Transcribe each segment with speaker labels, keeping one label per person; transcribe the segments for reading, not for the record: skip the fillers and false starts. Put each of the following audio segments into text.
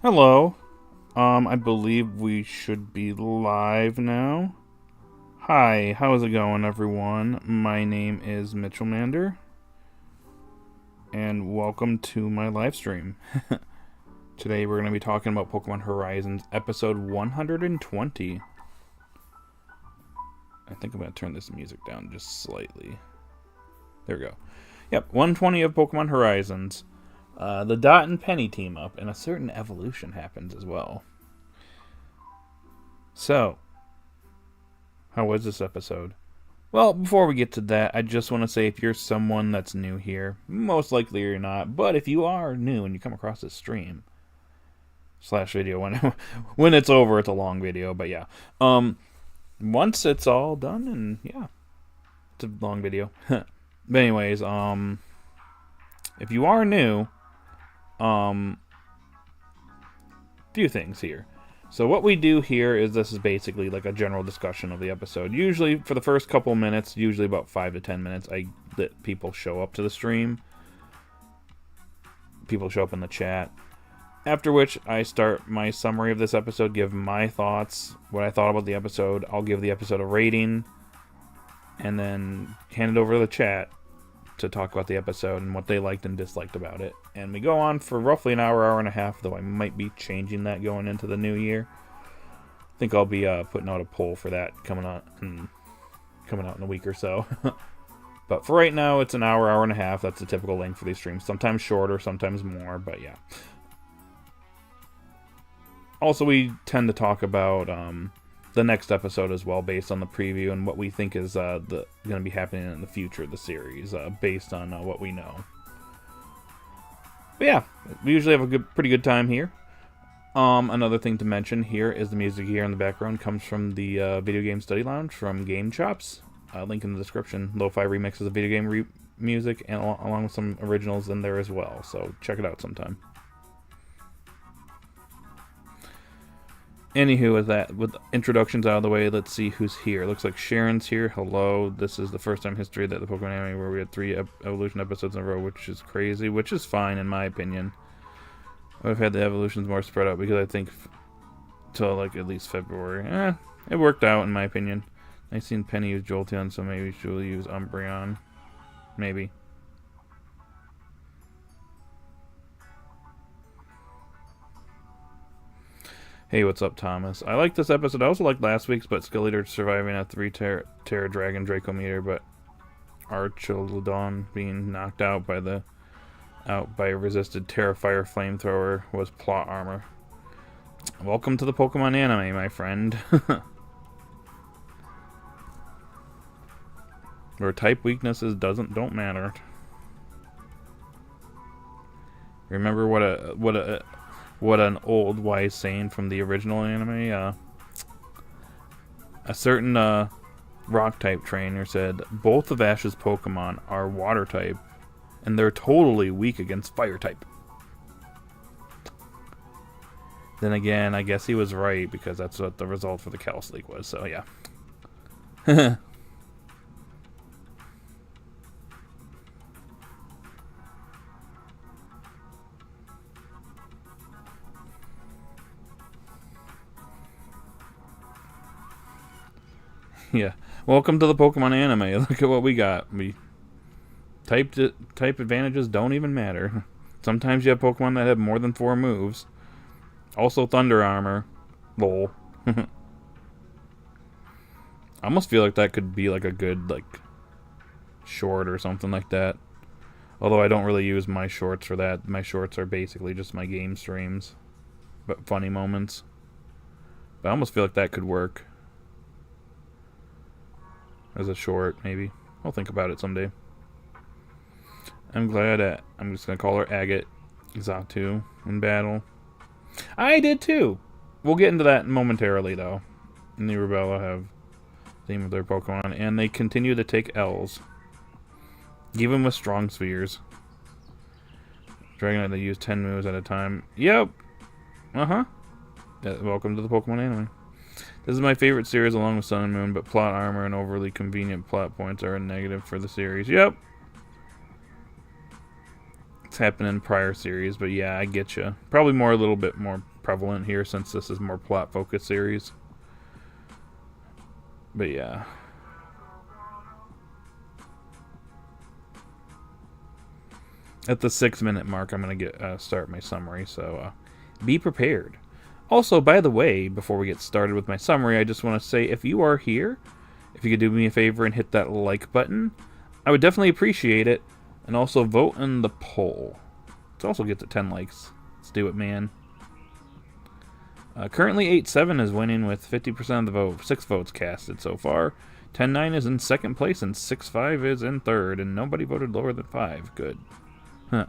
Speaker 1: Hello. I believe we should be live now. Hi, how's it going, everyone? My name is Mitchellmander, and welcome to my live stream. Today we're going to be talking about Pokemon Horizons, episode 120. I think I'm going to turn this music down just slightly. There we go. Yep, 120 of Pokemon Horizons. The Dot and Penny team up, and a certain evolution happens as well. So, how was this episode? Well, before we get to that, I just want to say if you're someone that's new here, most likely you're not, but if you are new and you come across this stream / video when it's over, it's a long video, but yeah. Once it's all done, and yeah, it's a long video. But anyways, if you are new, few things here. So what we do here is this is basically like a general discussion of the episode. Usually for the first couple minutes, usually about 5 to 10 minutes, I let people show up to the stream. People show up in the chat. After which I start my summary of this episode, give my thoughts, what I thought about the episode. I'll give the episode a rating, and then hand it over to the chat to talk about the episode and what they liked and disliked about it. And we go on for roughly an hour and a half, though I might be changing that going into the new year. I think I'll be putting out a poll for that coming out in a week or so. But for right now, it's an hour and a half. That's the typical length for these streams. Sometimes shorter, sometimes more, but yeah. Also, we tend to talk about the next episode as well, based on the preview and what we think is going to be happening in the future of the series, based on what we know. But yeah, we usually have a pretty good time here. Another thing to mention here is the music here in the background comes from the Video Game Study Lounge from Game Chops. Link in the description. Lo-fi remixes of video game music, and along with some originals in there as well. So check it out sometime. Anywho, with introductions out of the way, let's see who's here. Looks like Sharon's here. Hello. This is the first time in history that the Pokemon anime where we had 3 evolution episodes in a row, which is crazy, which is fine in my opinion. I've had the evolutions more spread out because I think till like at least February. It worked out in my opinion. I seen Penny use Jolteon, so maybe she'll use Umbreon. Maybe. Hey, what's up, Thomas? I like this episode. I also like last week's, but Skeletor surviving a 3 Terra Dragon Draco Meter, but Archelodon being knocked out by a resisted Terra Fire Flamethrower was plot armor. Welcome to the Pokemon anime, my friend. Where type weaknesses don't matter. Remember what an old wise saying from the original anime? A certain rock type trainer said, both of Ash's Pokemon are water type, and they're totally weak against fire type. Then again, I guess he was right, because that's what the result for the Chaos League was, so yeah. Yeah. Welcome to the Pokemon anime. Look at what we got. Type advantages don't even matter. Sometimes you have Pokemon that have more than 4 moves. Also Thunder Armor. Lol. I almost feel like that could be like a good short or something like that. Although I don't really use my shorts for that. My shorts are basically just my game streams. But funny moments. But I almost feel like that could work. As a short, maybe. I'll think about it someday. I'm glad I'm just going to call her Agate Xatu in battle. I did too! We'll get into that momentarily, though. And the Rebella have theme of their Pokemon, and they continue to take L's. Even with strong spheres. Dragonite, they use 10 moves at a time. Yep! Uh-huh. Yeah, welcome to the Pokemon anime. This is my favorite series along with Sun and Moon, but plot armor and overly convenient plot points are a negative for the series. Yep. It's happened in prior series, but yeah, I get you. Probably a little bit more prevalent here since this is more plot-focused series. But yeah. At the 6-minute mark, I'm going to start my summary, so be prepared. Also, by the way, before we get started with my summary, I just want to say, if you are here, if you could do me a favor and hit that like button, I would definitely appreciate it. And also vote in the poll. Let's also get to 10 likes. Let's do it, man. Currently, 8-7 is winning with 50% of the vote, 6 votes casted so far. 10-9 is in second place, and 6-5 is in third, and nobody voted lower than 5. Good. Huh.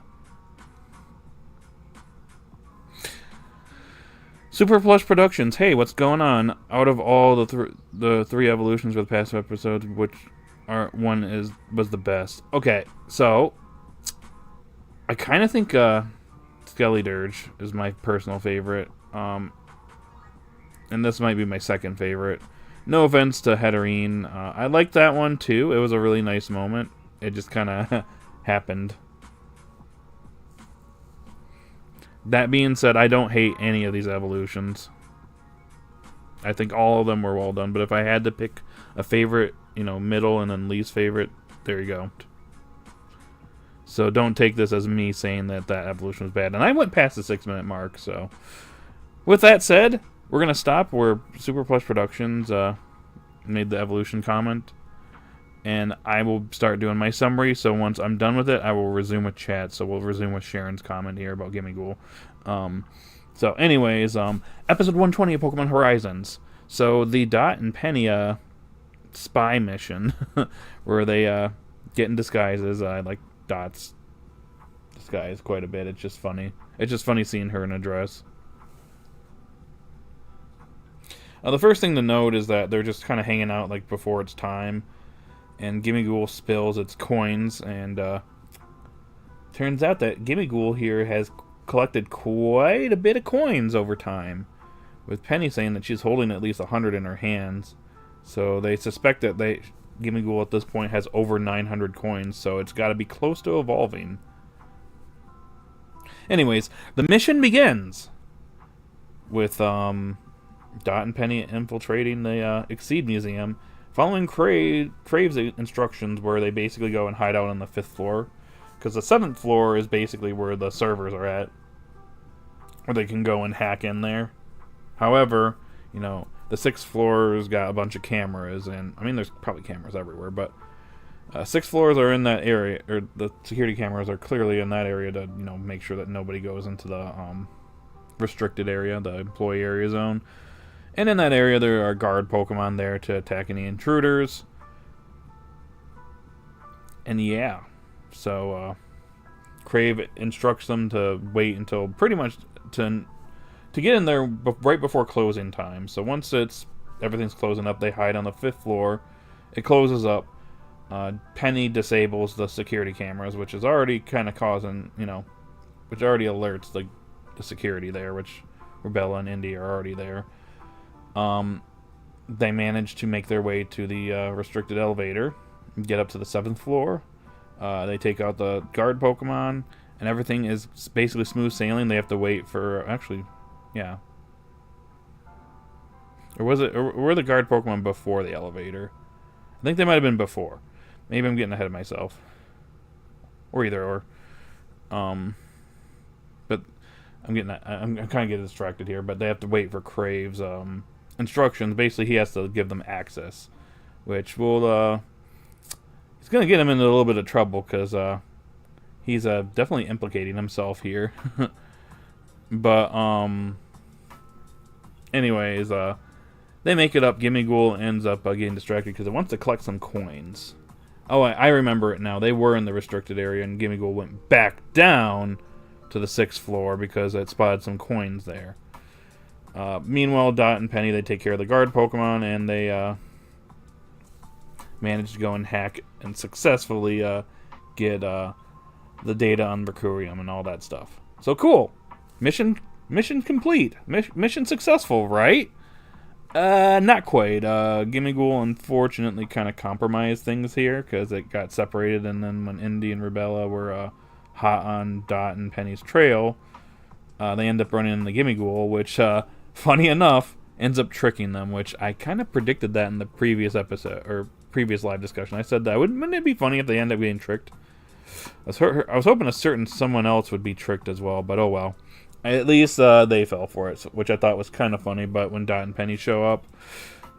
Speaker 1: Super Plush Productions. Hey, what's going on? Out of all the 3 evolutions for the past episodes, which one was the best? Okay, so I kind of think Skellydirge is my personal favorite. And this might be my second favorite. No offense to Hetterine. I liked that one too. It was a really nice moment. It just kind of happened. That being said, I don't hate any of these evolutions. I think all of them were well done, but if I had to pick a favorite, middle and then least favorite, there you go. So don't take this as me saying that evolution was bad. And I went past the 6-minute mark, so. With that said, we're going to stop where Super Plush Productions made the evolution comment. And I will start doing my summary, so once I'm done with it, I will resume with chat. So we'll resume with Sharon's comment here about Gimmighoul. So anyways, episode 120 of Pokemon Horizons. So the Dot and Penny spy mission, where they get in disguises. I like Dot's disguise quite a bit. It's just funny. It's just funny seeing her in a dress. The first thing to note is that they're just kind of hanging out like before it's time. And Gimmighoul spills its coins, and turns out that Gimmighoul here has collected quite a bit of coins over time, with Penny saying that she's holding at least 100 in her hands. So they suspect that Gimmighoul at this point has over 900 coins, so it's got to be close to evolving. Anyways, the mission begins with Dot and Penny infiltrating the Exceed Museum, following Crave's instructions, where they basically go and hide out on the 5th floor. Because the 7th floor is basically where the servers are at, where they can go and hack in there. However, the 6th floor's got a bunch of cameras, and I mean, there's probably cameras everywhere, but 6 floors are in that area, or the security cameras are clearly in that area to, make sure that nobody goes into the restricted area, the employee area zone. And in that area, there are guard Pokemon there to attack any intruders. And yeah, so Crave instructs them to wait until pretty much to get in there right before closing time. So once everything's closing up, they hide on the 5th floor. It closes up. Penny disables the security cameras, which is already kind of causing, which already alerts the security there, which Rebella and Indy are already there. They manage to make their way to the restricted elevator, get up to the 7th floor. They take out the guard Pokemon, and everything is basically smooth sailing. They have to wait for, actually, yeah. Or were the guard Pokemon before the elevator? I think they might have been before. Maybe I'm getting ahead of myself. Or either or. But I'm kind of getting distracted here, but they have to wait for Crave's instructions. Basically, he has to give them access, which will he's gonna get him into a little bit of trouble, because he's definitely implicating himself here. But anyways, they make it up. Gimmighoul ends up getting distracted because it wants to collect some coins. Oh, I remember it now. They were in the restricted area, and Gimmighoul went back down to the 6th floor because it spotted some coins there. Meanwhile, Dot and Penny, they take care of the guard Pokemon, and they manage to go and hack and successfully get the data on Mercurium and all that stuff. So cool. Mission complete. Mission successful, right? Not quite. Gimmighoul unfortunately kind of compromised things here because it got separated, and then when Indy and Rebella were hot on Dot and Penny's trail, they end up running into Gimmighoul, which, funny enough, ends up tricking them, which I kind of predicted that in the previous episode, or previous live discussion. I said that. Wouldn't it be funny if they end up getting tricked? I was hoping a certain someone else would be tricked as well, but oh well. At least they fell for it, which I thought was kind of funny, but when Dot and Penny show up,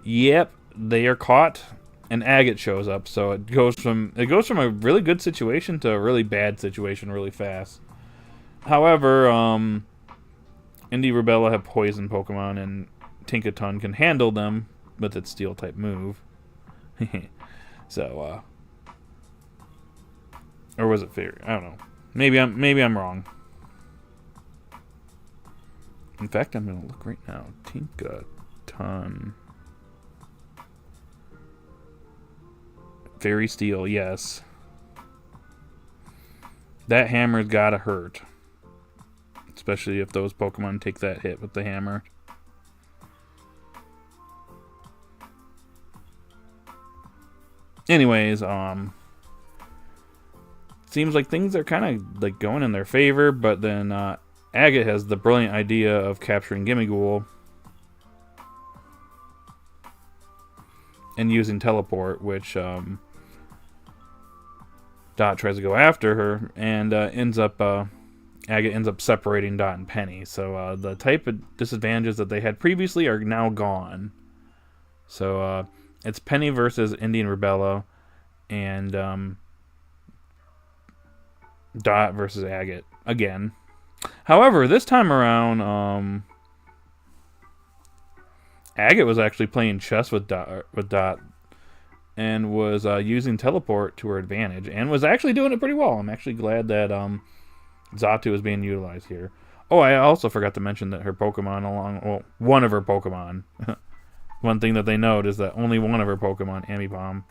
Speaker 1: yep, they are caught, and Agate shows up, so it goes from a really good situation to a really bad situation really fast. However, Indy Rubella have poison Pokemon, and Tinkaton can handle them with its Steel-type move. So, or was it Fairy? I don't know. Maybe I'm wrong. In fact, I'm gonna look right now. Tinkaton. Fairy Steel, yes. That hammer's gotta hurt. Especially if those Pokemon take that hit with the hammer. Anyways, seems like things are kind of like going in their favor, but then Agate has the brilliant idea of capturing Gimmighoul and using Teleport, which Dot tries to go after her, and Agate ends up separating Dot and Penny. So the type of disadvantages that they had previously are now gone. So it's Penny versus Indian Rubella, and Dot versus Agate again. However, this time around, Agate was actually playing chess with Dot, and was using Teleport to her advantage, and was actually doing it pretty well. I'm actually glad that Xatu is being utilized here. Oh, I also forgot to mention that her Pokemon one of her Pokemon. One thing that they note is that only one of her Pokemon, Ambipom,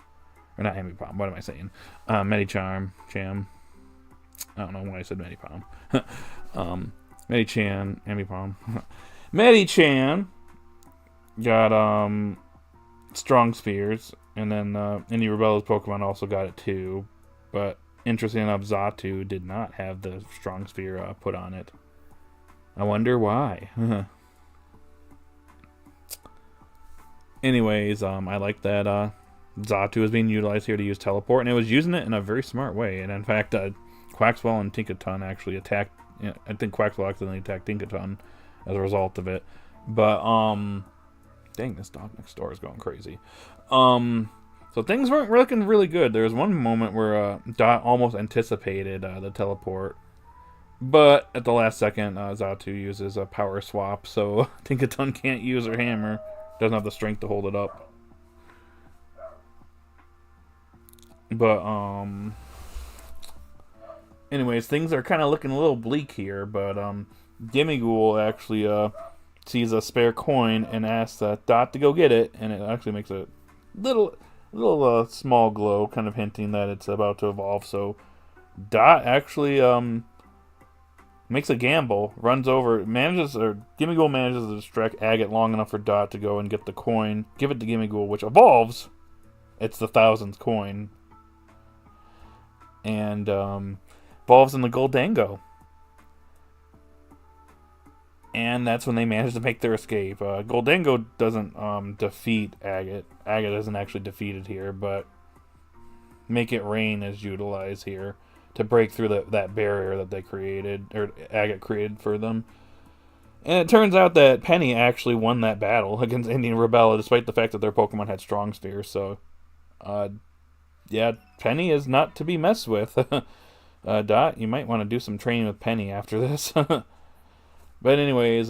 Speaker 1: or not Ambipom, what am I saying? Medicham, I don't know why I said Medipom. Medichan, Ambipom. Medichan got Strong Spheres, and then Indy Rubella's Pokemon also got it too. But interesting enough, Xatu did not have the Strong Sphere put on it. I wonder why. Anyways, I like that Xatu is being utilized here to use Teleport, and it was using it in a very smart way. And in fact, Quaxwell and Tinkaton actually attacked. I think Quaxwell accidentally attacked Tinkaton as a result of it. But dang, this dog next door is going crazy. So things weren't looking really good. There was one moment where Dot almost anticipated the Teleport, but at the last second, Xatu uses a Power Swap, so Tinkaton can't use her hammer. Doesn't have the strength to hold it up. But anyways, things are kind of looking a little bleak here. But Gimmighoul actually sees a spare coin and asks Dot to go get it, and it actually makes a little small glow, kind of hinting that it's about to evolve. So Dot actually makes a gamble, runs over, Gimmighoul manages to distract Agate long enough for Dot to go and get the coin, give it to Gimmighoul, which evolves. It's the 1000th coin. And evolves in the Gholdengo. And that's when they manage to make their escape. Gholdengo doesn't defeat Agate. Agate isn't actually defeated here, but Make It Rain is utilized here to break through that barrier that they created, or Agate created for them. And it turns out that Penny actually won that battle against Indian Rubella, despite the fact that their Pokemon had Strong Spheres. So, yeah, Penny is not to be messed with. Dot, you might want to do some training with Penny after this. But anyways,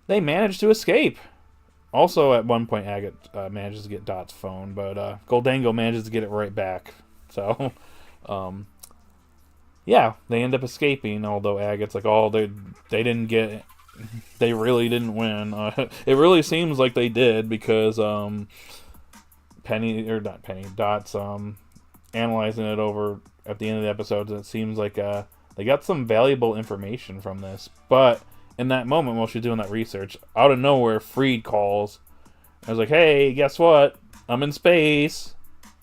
Speaker 1: they managed to escape. Also, at one point, Agate manages to get Dot's phone, but Gholdengo manages to get it right back. So, yeah, they end up escaping, although Agate's like, oh, they didn't get it. They really didn't win. It really seems like they did, because Dot's analyzing it over at the end of the episode, and it seems like they got some valuable information from this. But in that moment, while she's doing that research, out of nowhere, Freed calls. I was like, hey, guess what? I'm in space.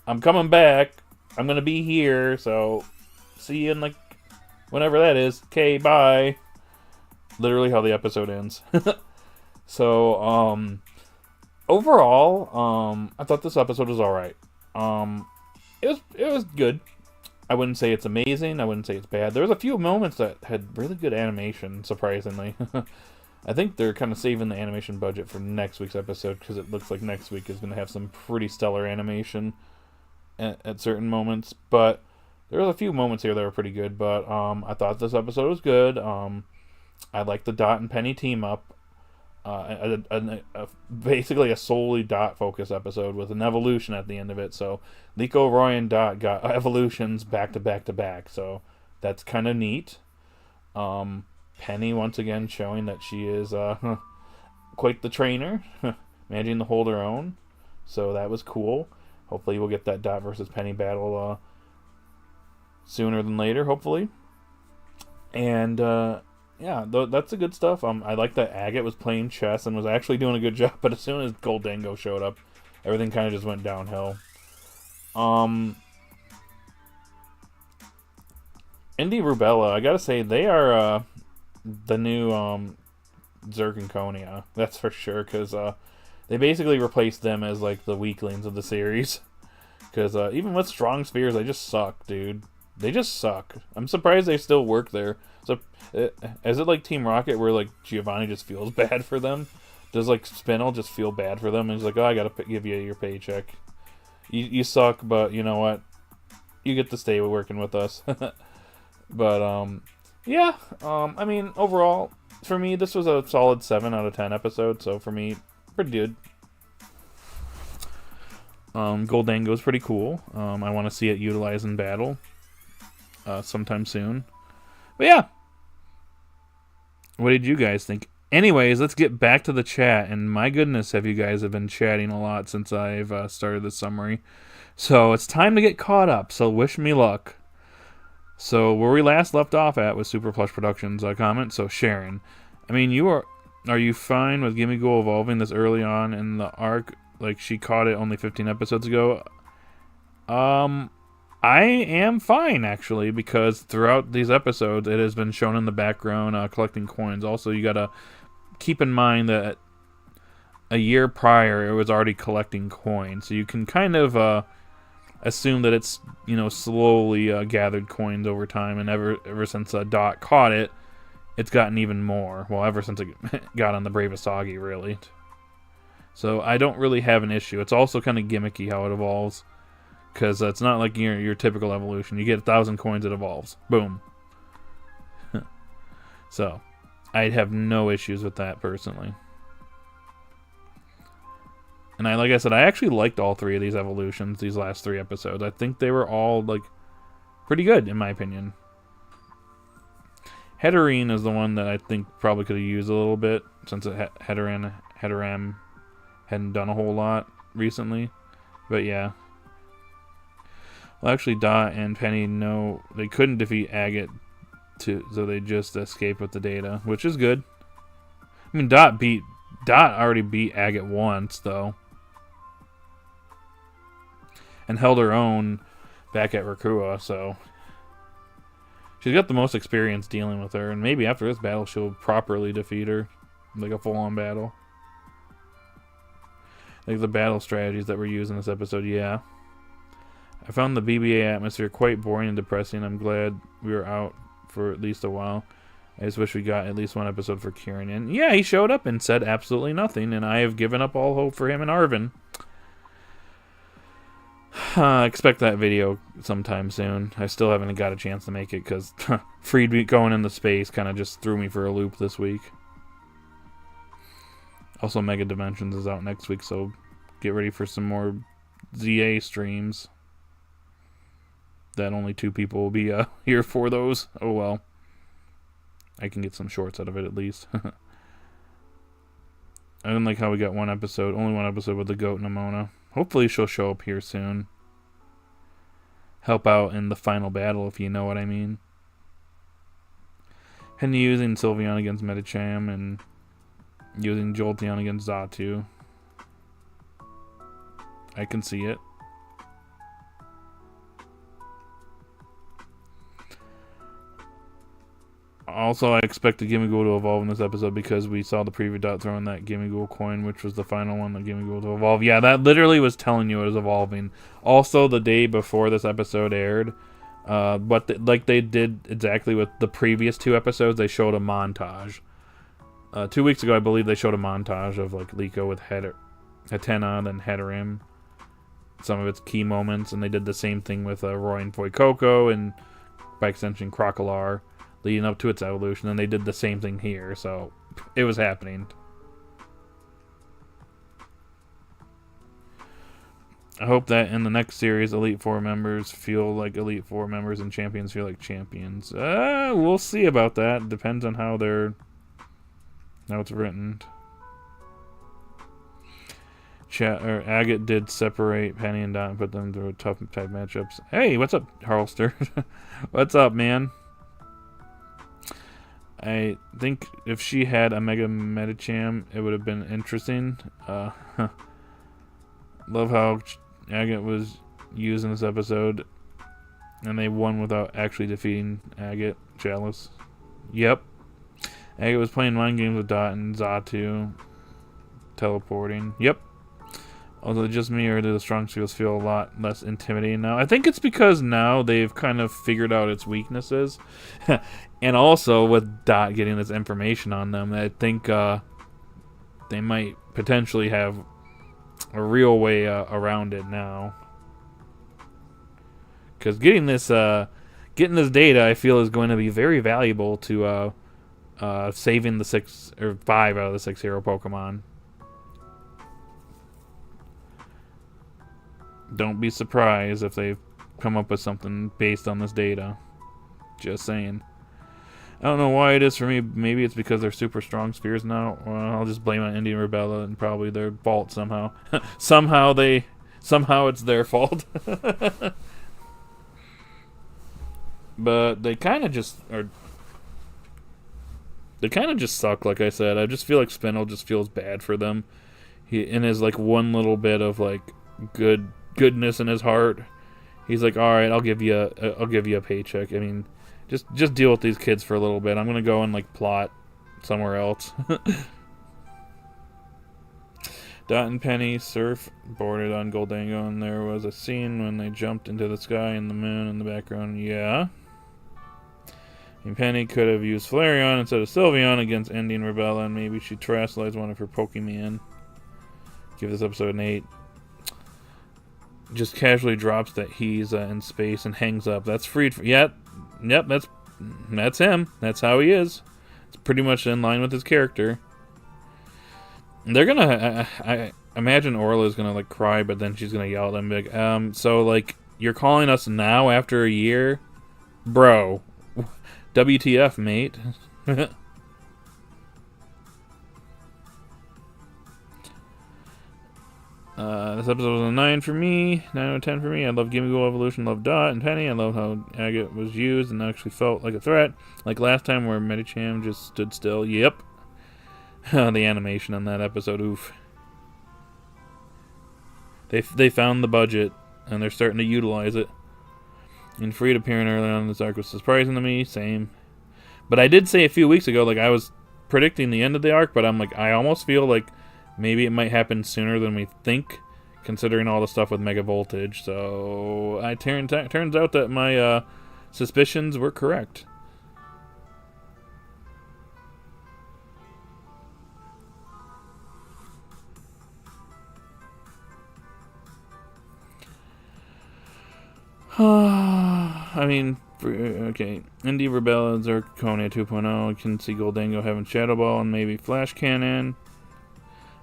Speaker 1: I'm coming back. I'm going to be here, so see you in, like, whenever that is. Okay, bye. Literally how the episode ends. So, overall, I thought this episode was alright. It was good. I wouldn't say it's amazing. I wouldn't say it's bad. There was a few moments that had really good animation, surprisingly. I think they're kind of saving the animation budget for next week's episode, because it looks like next week is going to have some pretty stellar animation at certain moments. But there was a few moments here that were pretty good. But I thought this episode was good. I like the Dot and Penny team up. Basically a solely Dot focus episode with an evolution at the end of it. So Liko, Roy, and Dot got evolutions back to back to back. So that's kind of neat. Penny once again showing that she is quite the trainer, managing to hold her own. So that was cool. Hopefully we'll get that Dot versus Penny battle sooner than later, hopefully. And yeah, that's the good stuff. I like that Agate was playing chess and was actually doing a good job, but as soon as Gholdengo showed up, everything kind of just went downhill. Indy Rubella, I gotta say, they are the new Zerk and Konia, that's for sure, because they basically replaced them as like the weaklings of the series. Because even with Strong Spheres, they just suck, dude. They just suck. I'm surprised they still work there. So, is it like Team Rocket where like Giovanni just feels bad for them? Does like Spinel just feel bad for them? And he's like, oh, I gotta give you your paycheck. You suck, but you know what? You get to stay working with us. But yeah. I mean, overall, for me, this was a solid 7 out of 10 episode. So for me, pretty good. Gholdengo is pretty cool. I want to see it utilized in battle sometime soon. But yeah, what did you guys think? Anyways, let's get back to the chat. And my goodness, have you guys been chatting a lot since I've started this summary. So it's time to get caught up. So wish me luck. So where we last left off at was Super Plush Productions comment. So Sharon, I mean, are you fine with Gimmighoul evolving this early on in the arc? Like she caught it only 15 episodes ago. I am fine, actually, because throughout these episodes, it has been shown in the background collecting coins. Also, you gotta keep in mind that a year prior, it was already collecting coins. So you can kind of assume that it's, slowly gathered coins over time. And ever since Dot caught it, it's gotten even more. Well, ever since it got on the Bravest Augie, really. So I don't really have an issue. It's also kind of gimmicky how it evolves. Because it's not like your typical evolution. You get 1,000 coins, it evolves. Boom. So, I'd have no issues with that, personally. And like I said, I actually liked all 3 of these evolutions, these last 3 episodes. I think they were all, pretty good, in my opinion. Heterine is the one that I think probably could have used a little bit, since Heteram hadn't done a whole lot recently. But yeah. Well, actually, Dot and Penny they couldn't defeat Agate, so they just escaped with the data, which is good. I mean, Dot already beat Agate once, though, and held her own back at Rakua, so she's got the most experience dealing with her, and maybe after this battle, she'll properly defeat her, like a full-on battle. Like the battle strategies that were used in this episode, yeah. I found the BBA atmosphere quite boring and depressing. I'm glad we were out for at least a while. I just wish we got at least one episode for Kieran. And yeah, he showed up and said absolutely nothing, and I have given up all hope for him and Arvin. Expect that video sometime soon. I still haven't got a chance to make it because Freed going into space kind of just threw me for a loop this week. Also, Mega Dimensions is out next week, so get ready for some more ZA streams. That only 2 people will be here for those. Oh well. I can get some shorts out of it at least. I didn't like how we got only one episode with the goat Nimona. Hopefully she'll show up here soon. Help out in the final battle, if you know what I mean. And using Sylveon against Medicham and using Jolteon against Xatu. I can see it. Also, I expect the Gimmighoul to evolve in this episode because we saw the preview dot throwing that Gimmighoul coin, which was the final one, the Gimmighoul to evolve. Yeah, that literally was telling you it was evolving. Also, the day before this episode aired, like they did exactly with the previous 2 episodes, they showed a montage. 2 weeks ago, I believe they showed a montage of like Liko with Hatena, then Heterim, some of its key moments, and they did the same thing with Roy and Fuecoco, and by extension Crocolar, leading up to its evolution, and they did the same thing here, so it was happening. I hope that in the next series, Elite Four members feel like Elite Four members and champions feel like champions. We'll see about that. Depends on how it's written. Agate did separate Penny and Dot and put them through tough type matchups. Hey, what's up, Harlster? What's up, man? I think if she had a Mega Medicham, it would have been interesting. Love how Agate was used in this episode, and they won without actually defeating Agate. Chalice. Yep. Agate was playing mind games with Dot and Xatu. Teleporting. Yep. Although just me, or do the strong skills feel a lot less intimidating now? I think it's because now they've kind of figured out its weaknesses. And also with Dot getting this information on them, I think they might potentially have a real way around it now. Because getting this data, I feel, is going to be very valuable to saving the 5 out of the 6 hero Pokemon. Don't be surprised if they come up with something based on this data. Just saying. I don't know why it is for me. Maybe it's because they're super strong spheres now. Well, I'll just blame it on Indian Rebella and probably their fault somehow. somehow it's their fault. But they kind of just suck, like I said. I just feel like Spinel just feels bad for them. He, in his like one little bit of like goodness in his heart, he's like, all right, I'll give you a paycheck. I mean, just deal with these kids for a little bit. I'm gonna go and like plot somewhere else. Dot and Penny surf boarded on Gholdengo, and there was a scene when they jumped into the sky and the moon in the background. Yeah. And Penny could have used Flareon instead of Sylveon against Indian Rebella, and maybe she terrestrialized one of her Pokemon. Give this episode an 8. Just casually drops that he's in space and hangs up. That's freed. Yep, that's him. That's how he is. It's pretty much in line with his character. They're gonna. I imagine Orla's gonna like cry, but then she's gonna yell at them big. So like, you're calling us now after a year, bro? WTF, mate? This episode was a 9 for me, 9 out of 10 for me. I love Gimmighoul evolution, love Dot and Penny. I love how Agate was used and actually felt like a threat. Like last time where Medicham just stood still. Yep. The animation on that episode, oof. They found the budget, and they're starting to utilize it. And Freed appearing early on in this arc was surprising to me, same. But I did say a few weeks ago, like I was predicting the end of the arc, but I'm like, I almost feel like maybe it might happen sooner than we think, considering all the stuff with Mega Voltage. So turns out that my suspicions were correct. I mean, okay. Indie Rebella, Zirconia 2.0. I can see Gholdengo having Shadow Ball and maybe Flash Cannon.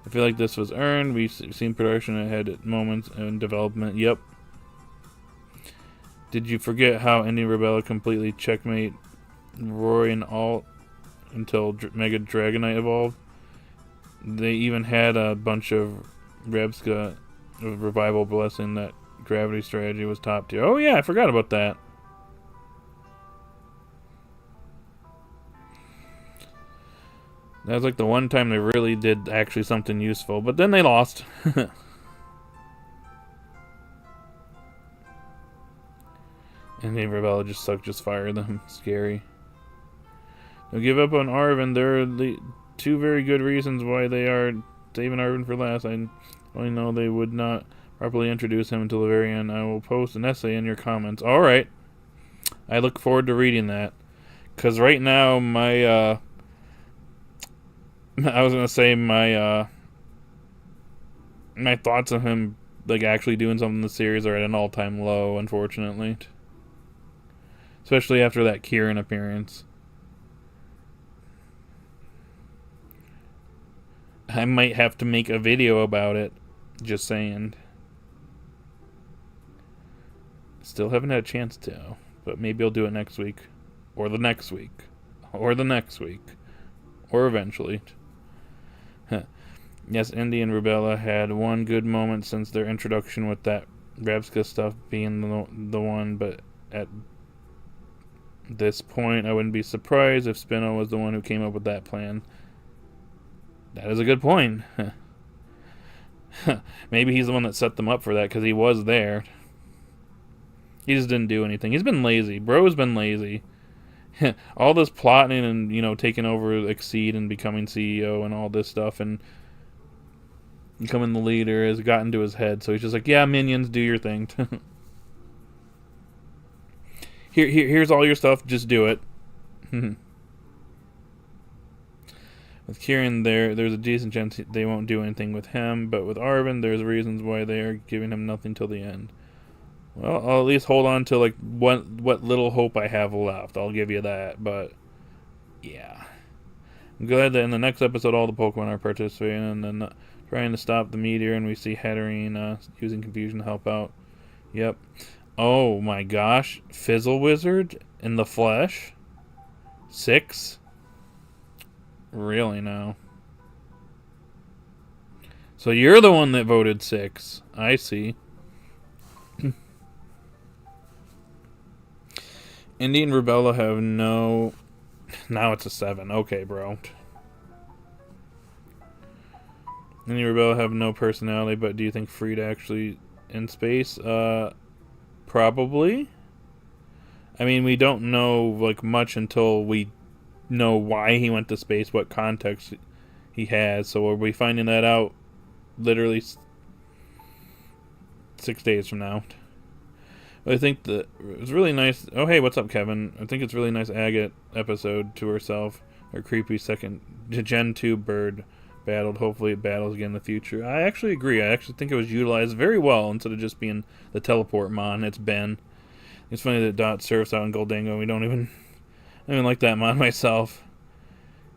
Speaker 1: I feel like this was earned. We've seen production ahead at moments in development. Yep. Did you forget how Indie Rebella completely checkmate Roy and Alt until Mega Dragonite evolved? They even had a bunch of Rebska Revival Blessing that Gravity strategy was top tier. Oh yeah, I forgot about that. That was like the one time they really did actually something useful, but then they lost. And then Rebella just sucked, just fire them. Scary. They'll give up on Arven. There are the two very good reasons why they are saving Arven for last. I only know they would not properly introduce him until the very end. I will post an essay in your comments. Alright. I look forward to reading that. Because right now, my, I was going to say my thoughts on him, like, actually doing something in the series are at an all-time low, unfortunately. Especially after that Kieran appearance. I might have to make a video about it. Just saying. Still haven't had a chance to. But maybe I'll do it next week. Or the next week. Or the next week. Or eventually. Yes, Indy and Rubella had one good moment since their introduction with that Ravska stuff being the one. But at this point, I wouldn't be surprised if Spino was the one who came up with that plan. That is a good point. Maybe he's the one that set them up for that, because he was there. He just didn't do anything. He's been lazy. Bro's been lazy. All this plotting and, you know, taking over Exceed and becoming CEO and all this stuff and becoming the leader has gotten to his head. So he's just like, yeah, minions, do your thing. Here's all your stuff. Just do it. With Kieran there's a decent chance they won't do anything with him, but with Arven, there's reasons why they are giving him nothing till the end. Well, I'll at least hold on to like what little hope I have left. I'll give you that, but yeah. I'm glad that in the next episode all the Pokemon are participating and then trying to stop the meteor, and we see Hatterene using confusion to help out. Yep. Oh my gosh. Fizzle Wizard in the flesh? 6? Really now? So you're the one that voted 6. I see. Indy and Rubella have no... Now it's a 7. Okay, bro. Indy and Rubella have no personality, but do you think Freed actually in space? Probably. I mean, we don't know like much until we know why he went to space, what context he has. So we'll be finding that out literally 6 days from now. But I think that it was really nice. Oh, hey, what's up, Kevin? I think it's really nice Agate episode to herself. Her creepy second Gen 2 bird battled. Hopefully it battles again in the future. I actually agree. I actually think it was utilized very well instead of just being the teleport mon. It's Ben. It's funny that Dot surfs out in Gholdengo. We don't even like that mon myself.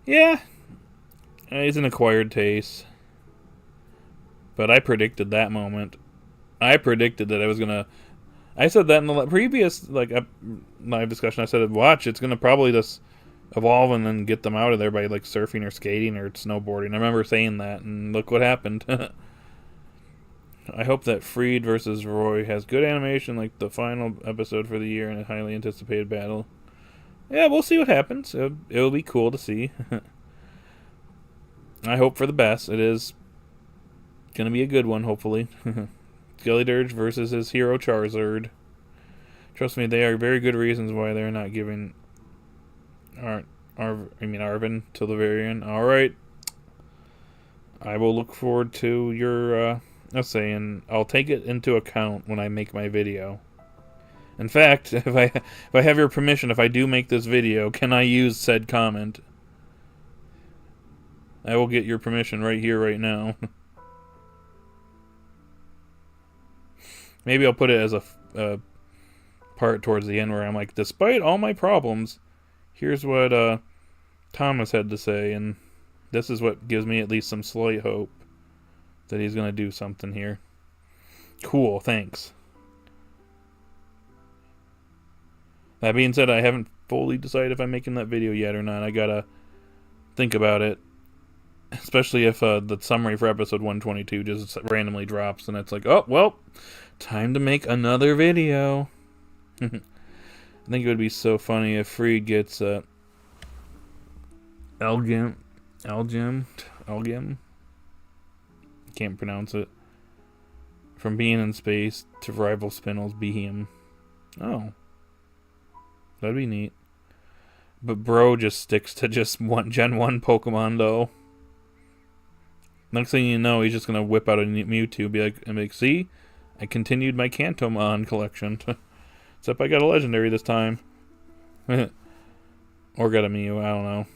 Speaker 1: Yeah. It's an acquired taste. But I predicted that moment. I predicted that I was going to... I said that in the previous live discussion. I said, watch, it's going to probably just evolve and then get them out of there by like surfing or skating or snowboarding. I remember saying that, and look what happened. I hope that Freed versus Roy has good animation like the final episode for the year in a highly anticipated battle. Yeah, we'll see what happens. It'll be cool to see. I hope for the best. It is going to be a good one, hopefully. Skellydirge versus his hero Charizard. Trust me, they are very good reasons why they're not giving Arven till the very end. Alright. I will look forward to your essay, and I'll take it into account when I make my video. In fact, if I have your permission, if I do make this video, can I use said comment? I will get your permission right here, right now. Maybe I'll put it as a part towards the end where I'm like, despite all my problems, here's what Thomas had to say, and this is what gives me at least some slight hope that he's going to do something here. Cool, thanks. That being said, I haven't fully decided if I'm making that video yet or not. I gotta think about it. Especially if the summary for episode 122 just randomly drops and it's like, oh, well, time to make another video. I think it would be so funny if Freed gets Elgim. Can't pronounce it. From being in space to rival Spinel's Behem. Oh. That'd be neat. But bro just sticks to just Gen 1 Pokemon, though. Next thing you know, he's just going to whip out a Mewtwo, be like, see? I continued my Kantomon collection. Except I got a legendary this time. Or got a Mew, I don't know.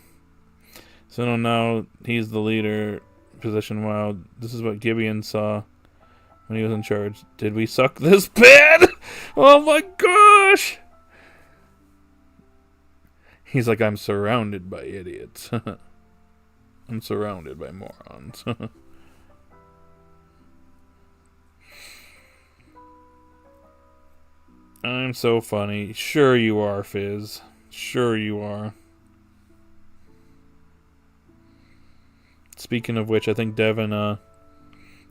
Speaker 1: So now he's the leader position. Wow, this is what Gibeon saw when he was in charge. Did we suck this bad? Oh my gosh! He's like, I'm surrounded by idiots. I'm surrounded by morons. I'm so funny. Sure you are, Fizz. Sure you are. Speaking of which, I think Devin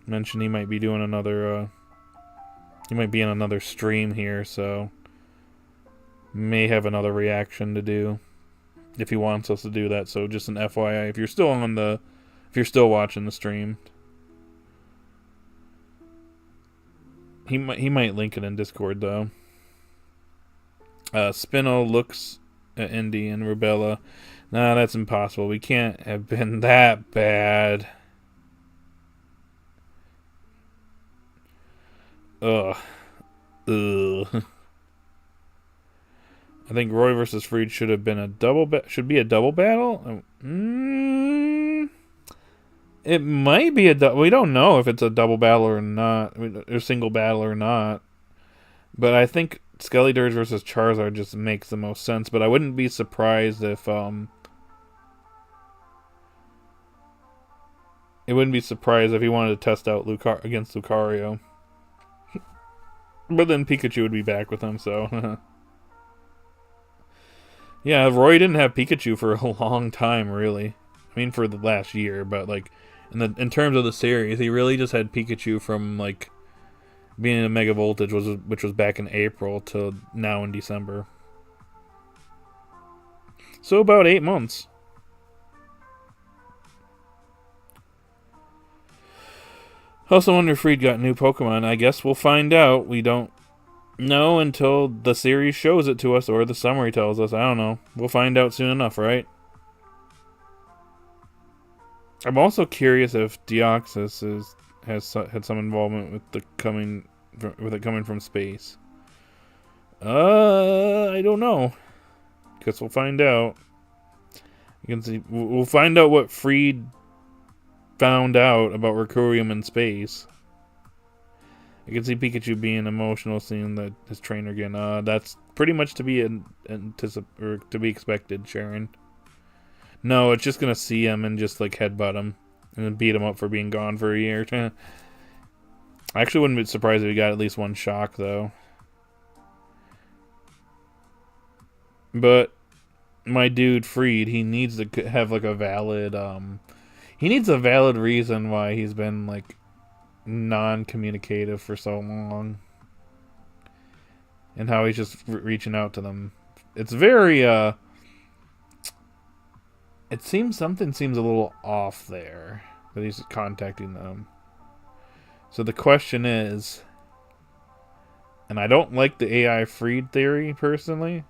Speaker 1: mentioned he might be doing another he might be in another stream here, so may have another reaction to do if he wants us to do that. So just an FYI, if you're still watching the stream, he might link it in Discord though. Spino looks at Indy and Rubella. Nah, that's impossible. We can't have been that bad. Ugh. I think Roy versus Freed should have been a should be a double battle. It might be we don't know if it's a double battle or not, or single battle or not. But I think Skeledirge versus Charizard just makes the most sense. But I wouldn't be surprised if it wouldn't be surprised if he wanted to test out against Lucario. But then Pikachu would be back with him, so yeah, Roy didn't have Pikachu for a long time, really. I mean, for the last year, but like in terms of the series, he really just had Pikachu from like being in Mega Voltage, which was back in April, to now in December. So about 8 months. Also wonder if Freed got new Pokemon. I guess we'll find out. We don't know until the series shows it to us or the summary tells us. I don't know. We'll find out soon enough, right? I'm also curious if Deoxys has had some involvement with it coming from space. I don't know. Guess we'll find out. You can see we'll find out what Freed found out about Recurium in space. I can see Pikachu being emotional, seeing that his trainer again. That's pretty much to be expected, Sharon. No, it's just gonna see him and just like headbutt him and then beat him up for being gone for a year. I actually wouldn't be surprised if he got at least one shock though. But my dude Freed, he needs to have like a valid he needs a valid reason why he's been like non-communicative for so long, and how he's just reaching out to them. It's very something seems a little off there that he's contacting them. So the question is, and I don't like the AI Freed theory personally,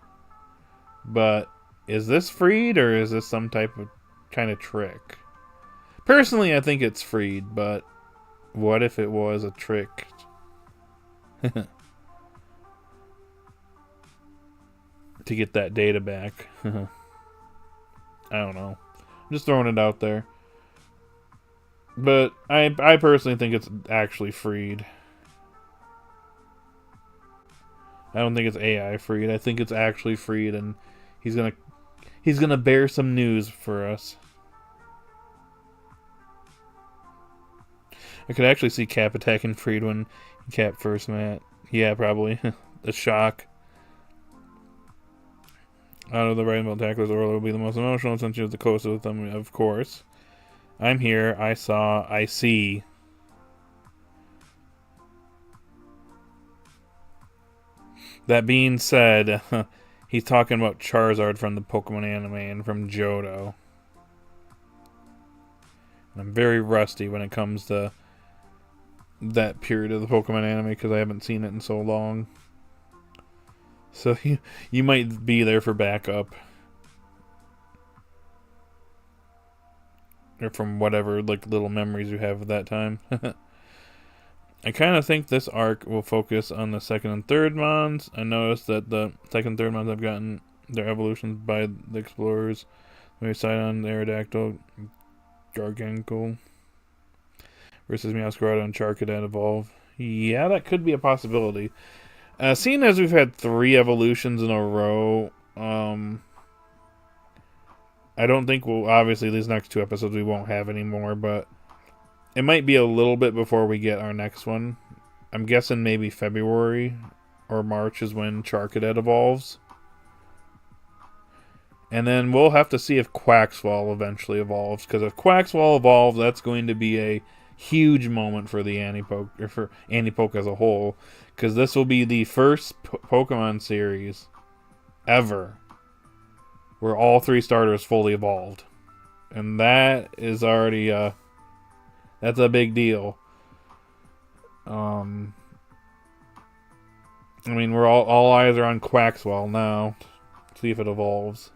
Speaker 1: but is this Freed or is this some type of kind of trick? Personally, I think it's Freed, but what if it was a trick? To get that data back. I don't know. I'm just throwing it out there. But I personally think it's actually Freed. I don't think it's AI Freed. I think it's actually Freed, and he's gonna bear some news for us. I could actually see Cap attacking Freed when Cap first met. Yeah, probably. A shock. Out of the right about tacklers, Orla will be the most emotional since she was the closest with them, of course. I'm here. I saw. I see. That being said, he's talking about Charizard from the Pokemon anime and from Johto. I'm very rusty when it comes to that period of the Pokemon anime because I haven't seen it in so long. So you might be there for backup. or from whatever like little memories you have of that time. I kind of think this arc will focus on the second and third mons. I noticed that the second and third mons have gotten their evolutions by the explorers. We Sidon, Aerodactyl, Gargangle versus Meowscarada and Charcadet evolve. Yeah, that could be a possibility. Seeing as we've had 3 evolutions in a row, I don't think we'll... Obviously, these next 2 episodes we won't have anymore, but it might be a little bit before we get our next one. I'm guessing maybe February or March is when Charcadet evolves. And then we'll have to see if Quaxwell eventually evolves, because if Quaxwell evolves, that's going to be a huge moment for the Anipoke, or for Anipoke as a whole, because this will be the first Pokemon series ever where all 3 starters fully evolved, and that is already that's a big deal. I mean, we're all eyes are on Quaxwell now. See if it evolves.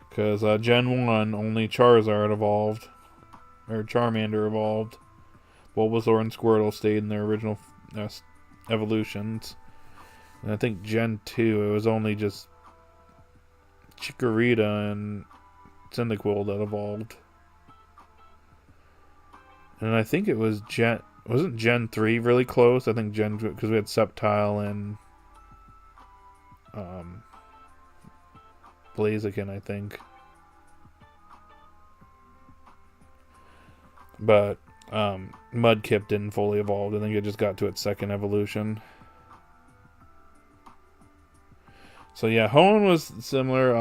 Speaker 1: Because Gen 1, only Charizard evolved. Or Charmander evolved. Bulbasaur and Squirtle stayed in their original evolutions. And I think Gen 2, it was only just Chikorita and Cyndaquil that evolved. And I think it was wasn't Gen 3 really close? I think because we had Sceptile and Blaziken, I think. But Mudkip didn't fully evolve. I think it just got to its second evolution. So yeah, Hoenn was similar.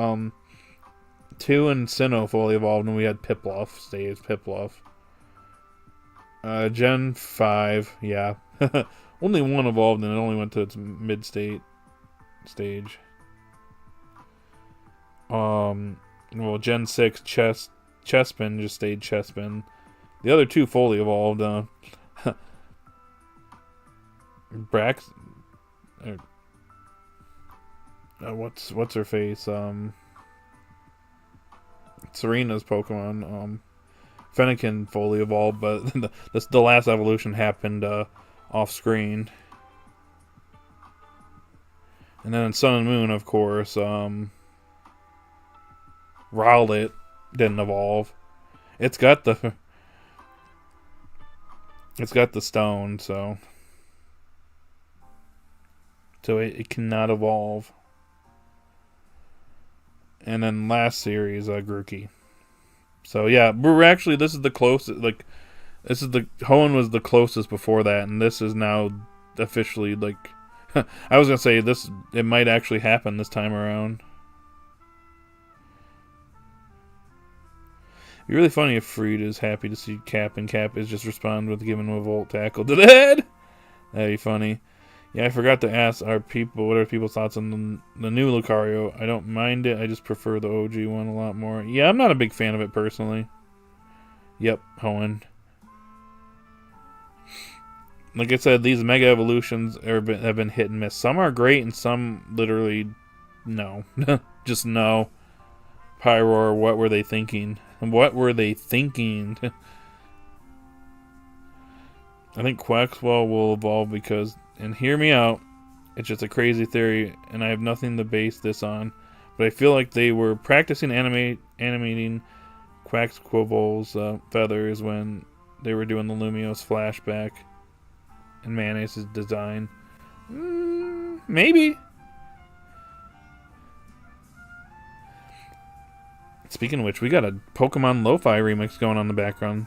Speaker 1: 2 and Sinnoh fully evolved, and we had Pipluff stay as Pipluff. Gen 5, yeah. Only 1 evolved, and it only went to its mid-state stage. Well, Gen 6, Chespin just stayed Chespin. The other 2 fully evolved. Brax... what's her face? Serena's Pokemon. Fennekin fully evolved, but the last evolution happened off screen. And then in Sun and Moon, of course, Rowlet didn't evolve. It's got the stone, so it cannot evolve. And then last series, Grookey. So yeah, we're actually, this is the closest, Hoenn was the closest before that, and this is now officially, I was gonna say it might actually happen this time around. It'd be really funny if Freed is happy to see Cap, and Cap is just respond with giving him a Volt Tackle to the head. That'd be funny. Yeah, I forgot to ask what are people's thoughts on the new Lucario. I don't mind it, I just prefer the OG one a lot more. Yeah, I'm not a big fan of it personally. Yep, Hoenn. Like I said, these Mega Evolutions have been hit and miss. Some are great, and some literally, no. Just no. Pyroar, what were they thinking? What were they thinking? I think Quaxwell will evolve because... And hear me out, it's just a crazy theory, and I have nothing to base this on, but I feel like they were practicing animating Quaxwell's feathers when they were doing the Lumiose flashback and Mayonnaise' design. Maybe. Speaking of which, we got a Pokemon Lo-Fi remix going on in the background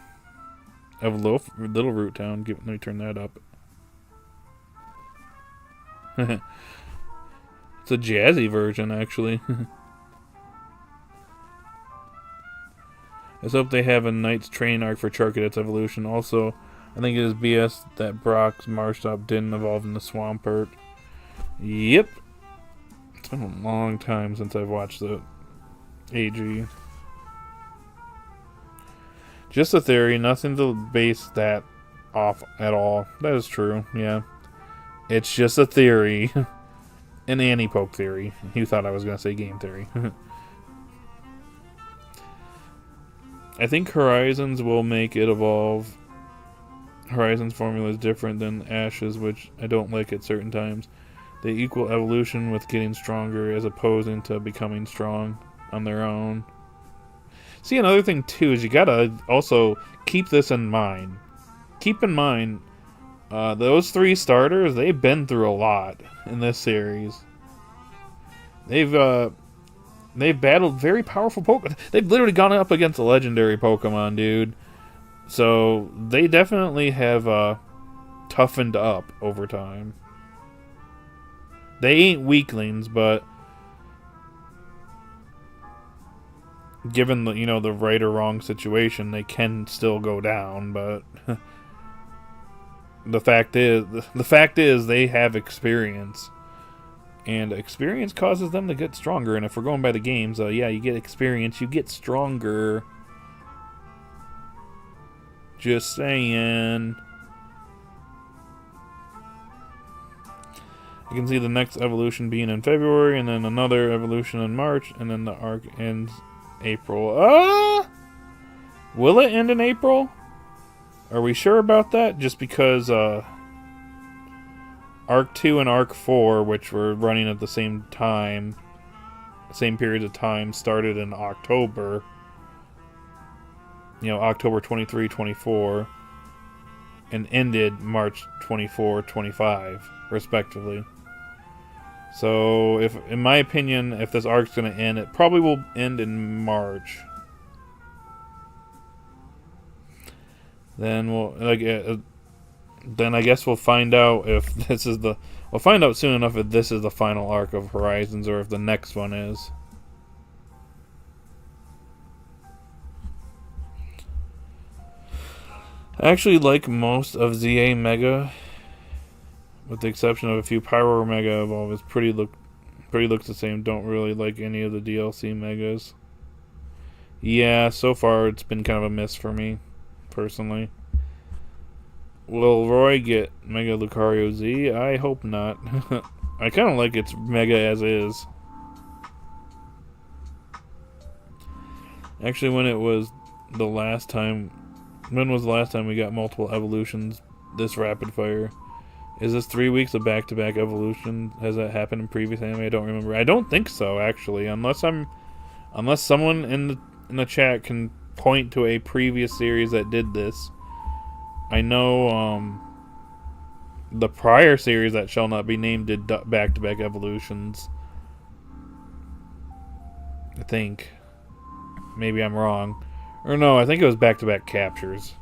Speaker 1: of Little Root Town. Let me turn that up. It's a jazzy version, actually. Let's hope they have a Knight's training arc for Charcadet's evolution. Also, I think it is BS that Brock's Marshtomp didn't evolve in the Swampert. Yep. It's been a long time since I've watched the AG. Just a theory, nothing to base that off at all. That is true, yeah. It's just a theory. An Anipoke theory. You thought I was going to say game theory. I think Horizons will make it evolve. Horizons formula is different than Ash's, which I don't like at certain times. They equal evolution with getting stronger as opposed to becoming strong on their own. See, another thing too is you gotta also keep this in mind. Keep in mind, those 3 starters, they've been through a lot in this series. They've battled very powerful Pokemon. They've literally gone up against a legendary Pokemon, dude. So they definitely have toughened up over time. They ain't weaklings, but given the the right or wrong situation, they can still go down. But the fact is they have experience, and experience causes them to get stronger. And if we're going by the games, yeah, you get experience, you get stronger. Just saying. You can see the next evolution being in February, and then another evolution in March, and then the arc ends April. Will it end in April? Are we sure about that? Just because Arc 2 and Arc 4, which were running at the same time, same periods of time, started in October. October 23, 24, and ended March 24, 25, respectively. So, in my opinion, if this arc's going to end, it probably will end in March. Then then I guess we'll find out if this is we'll find out soon enough if this is the final arc of Horizons or if the next one is. I actually like most of ZA Mega, with the exception of a few Pyro Mega Evolve. Pretty looks the same. Don't really like any of the DLC Megas. Yeah, so far it's been kind of a miss for me, personally. Will Roy get Mega Lucario Z? I hope not. I kind of like its Mega as is. Actually, when was the last time we got multiple evolutions this rapid fire? Is this 3 weeks of back-to-back evolution? Has that happened in previous anime? I don't remember. I don't think so, actually, unless someone in the chat can point to a previous series that did this. I know the prior series that shall not be named did back-to-back evolutions. I think. Maybe I'm wrong. Or no, I think it was back-to-back captures.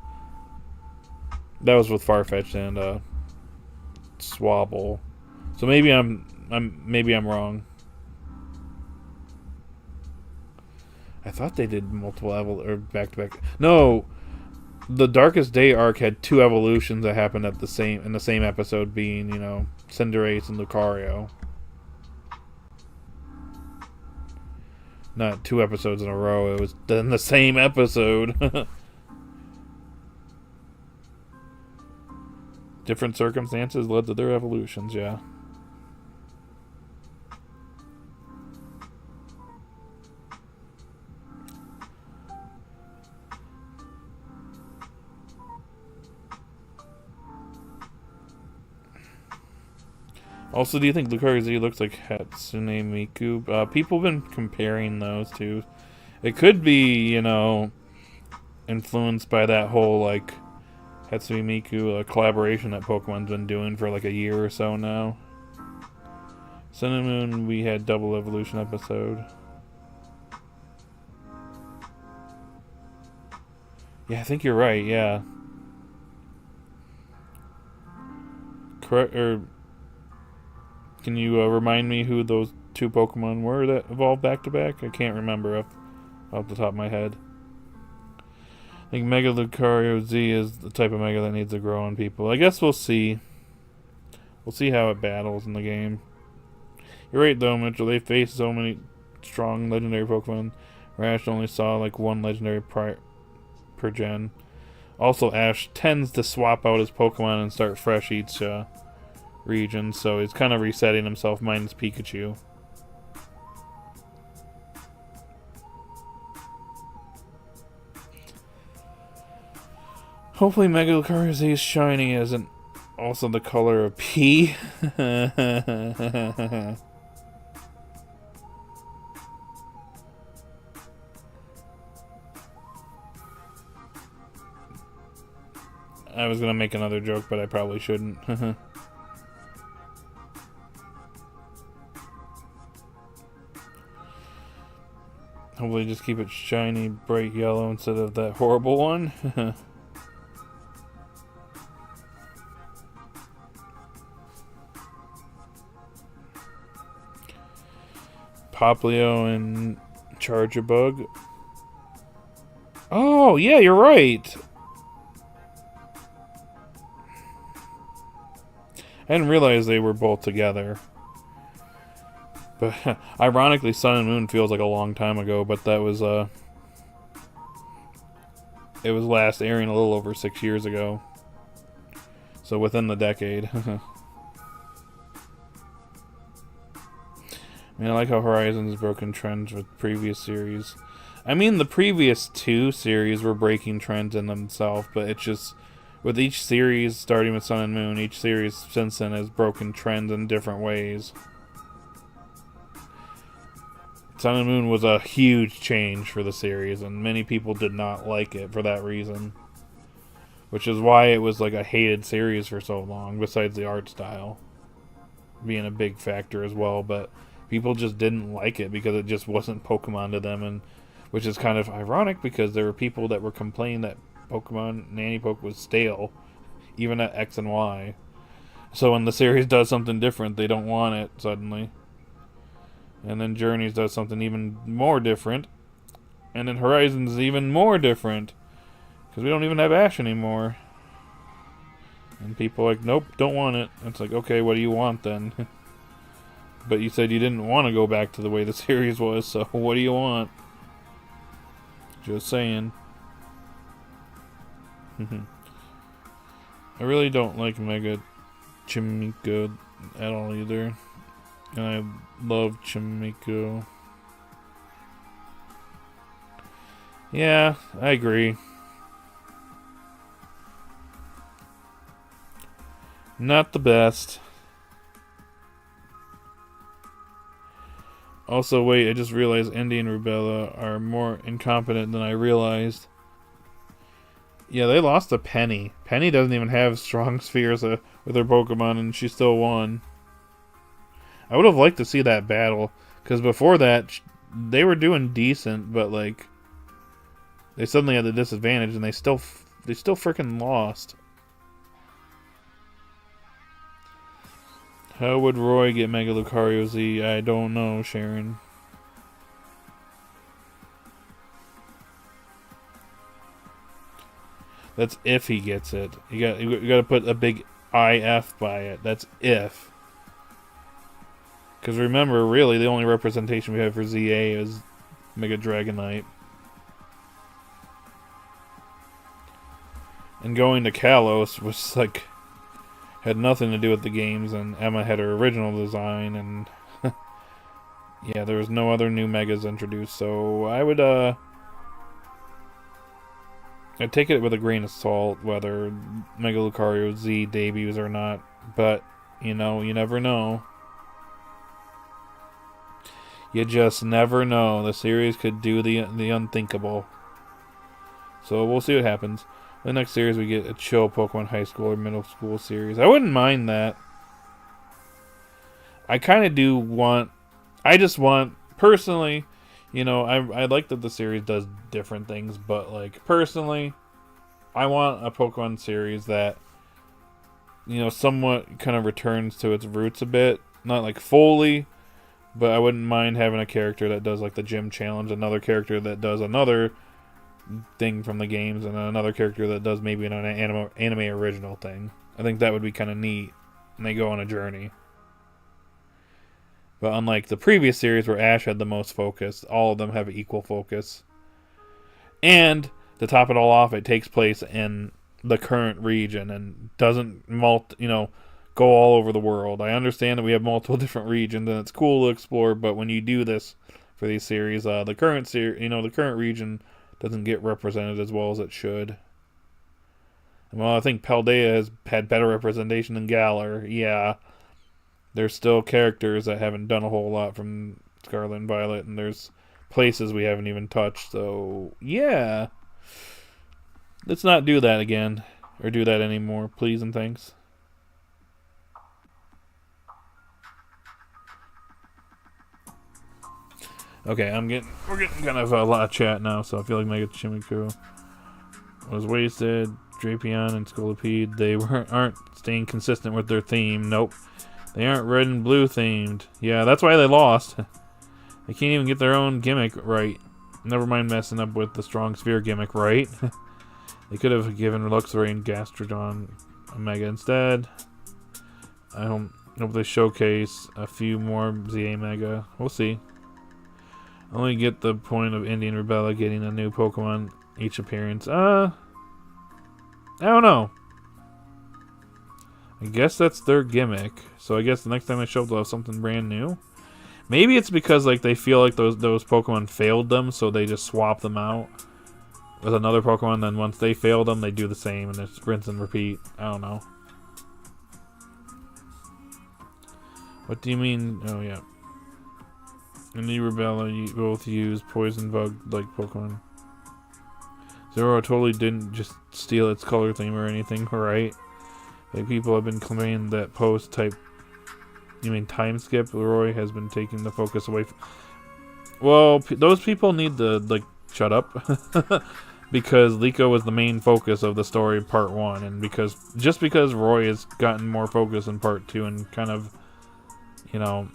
Speaker 1: That was with Farfetch'd and Swabble. So maybe I'm wrong. I thought they did multiple or back-to-back. No, the Darkest Day arc had 2 evolutions that happened in the same episode, being Cinderace and Lucario. Not 2 episodes in a row. It was in the same episode. Different circumstances led to their evolutions, yeah. Also, do you think Lucario Z looks like Hatsune Miku? People have been comparing those two. It could be, influenced by that whole, Hatsune Miku collaboration that Pokemon's been doing for, a year or so now. Sun and Moon, we had double evolution episode. Yeah, I think you're right, yeah. Correct, can you remind me who those 2 Pokemon were that evolved back-to-back? I can't remember off the top of my head. I think Mega Lucario Z is the type of Mega that needs to grow on people. I guess we'll see. We'll see how it battles in the game. You're right, though, Mitchell. They face so many strong legendary Pokemon. Ash only saw, 1 legendary per gen. Also, Ash tends to swap out his Pokemon and start fresh each region, so he's kind of resetting himself, minus Hopefully Mega Lucario Z's shiny isn't also the color of pee. I was gonna make another joke, but I probably shouldn't. Hopefully just keep it shiny, bright yellow instead of that horrible one. Poplio and Charjabug. Oh, yeah, you're right. I didn't realize they were both together. But ironically, Sun and Moon feels like a long time ago, but that was it was last airing a little over 6 years ago. So within the decade. I mean, I like how Horizon's broken trends with previous series. I mean, the previous two series were breaking trends in themselves, but it's just with each series, starting with Sun and Moon, each series since then has broken trends in different ways. Sun and Moon was a huge change for the series, and many people did not like it for that reason. Which is why it was like a hated series for so long, besides the art style being a big factor as well, but people just didn't like it because it just wasn't Pokemon to them, and which is kind of ironic because there were people that were complaining that Pokemon and anipoke was stale, even at X and Y. So when the series does something different, they don't want it suddenly. And then Journeys does something even more different. And then Horizons is even more different. Because we don't even have Ash anymore. And people are like, nope, don't want it. And it's like, okay, what do you want then? But you said you didn't want to go back to the way the series was, so what do you want? Just saying. I really don't like Mega Gimmighoul at all either. And I love Gimmighoul. Yeah, I agree. Not the best. Also, wait, I just realized Indy and Rubella are more incompetent than I realized. Yeah, they lost to Penny. Penny doesn't even have strong spheres with her Pokemon, and she still won. I would have liked to see that battle, because before that, they were doing decent, but like, they suddenly had the disadvantage, and they still freaking lost. How would Roy get Mega Lucario Z? I don't know, Sharon. That's if he gets it. You got to put a big IF by it. That's if. Because remember, really, the only representation we have for ZA is Mega Dragonite. And going to Kalos was like, had nothing to do with the games, and Emma had her original design, and yeah, there was no other new Megas introduced, so I'd take it with a grain of salt, whether Mega Lucario Z debuts or not, but, you know, you never know. You just never know. The series could do the unthinkable. So we'll see what happens. The next series we get a chill Pokemon High School or Middle School series. I wouldn't mind that. I kind of do want... I just want, personally... You know, I like that the series does different things, but, like, personally, I want a Pokemon series that, you know, somewhat kind of returns to its roots a bit. Not, like, fully, but I wouldn't mind having a character that does, like, the gym challenge, another character that does another thing from the games, and another character that does maybe an anime original thing. I think that would be kind of neat, and they go on a journey. But unlike the previous series where Ash had the most focus, all of them have equal focus. And to top it all off, it takes place in the current region and doesn't go all over the world. I understand that we have multiple different regions and it's cool to explore, but when you do this for these series, the current region doesn't get represented as well as it should. Well, I think Paldea has had better representation than Galar. Yeah, there's still characters that haven't done a whole lot from Scarlet and Violet, and there's places we haven't even touched. So, yeah. Let's not do that again. Or do that anymore, please and thanks. Okay, we're getting kind of a lot of chat now, so I feel like Mega Gimmighoul was wasted. Drapion and Scolipede, they aren't staying consistent with their theme. Nope. They aren't red and blue themed. Yeah, that's why they lost. They can't even get their own gimmick right. Never mind messing up with the strong sphere gimmick, right? They could have given Luxray and Gastrodon a Mega instead. I hope they showcase a few more ZA Mega. We'll see. I only get the point of Indian Rebella getting a new Pokemon each appearance. I don't know. I guess that's their gimmick. So I guess the next time they show up, they'll have something brand new. Maybe it's because like they feel like those Pokemon failed them, so they just swap them out with another Pokemon. Then once they fail them, they do the same and it's rinse and repeat. I don't know. What do you mean? Oh yeah. In the Rebella, you both use Poison Bug like Pokemon. Zero totally didn't just steal its color theme or anything, right? Like people have been claiming that post type. You mean time skip? Leroy has been taking the focus away. Well, those people need to like shut up because Liko was the main focus of the story part 1, and because Roy has gotten more focus in part 2 and kind of, you know,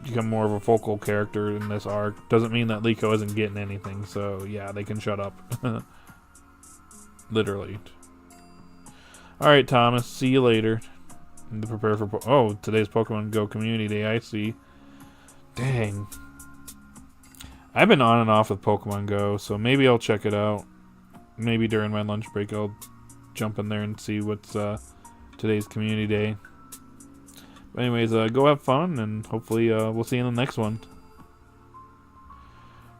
Speaker 1: become more of a focal character in this arc doesn't mean that Liko isn't getting anything. So yeah, they can shut up. Literally. Alright, Thomas, see you later. To prepare for today's Pokemon Go Community Day. I see. Dang, I've been on and off with Pokemon Go, so maybe I'll check it out. Maybe during my lunch break I'll jump in there and see what's today's Community Day. But anyways, go have fun, and hopefully we'll see you in the next one.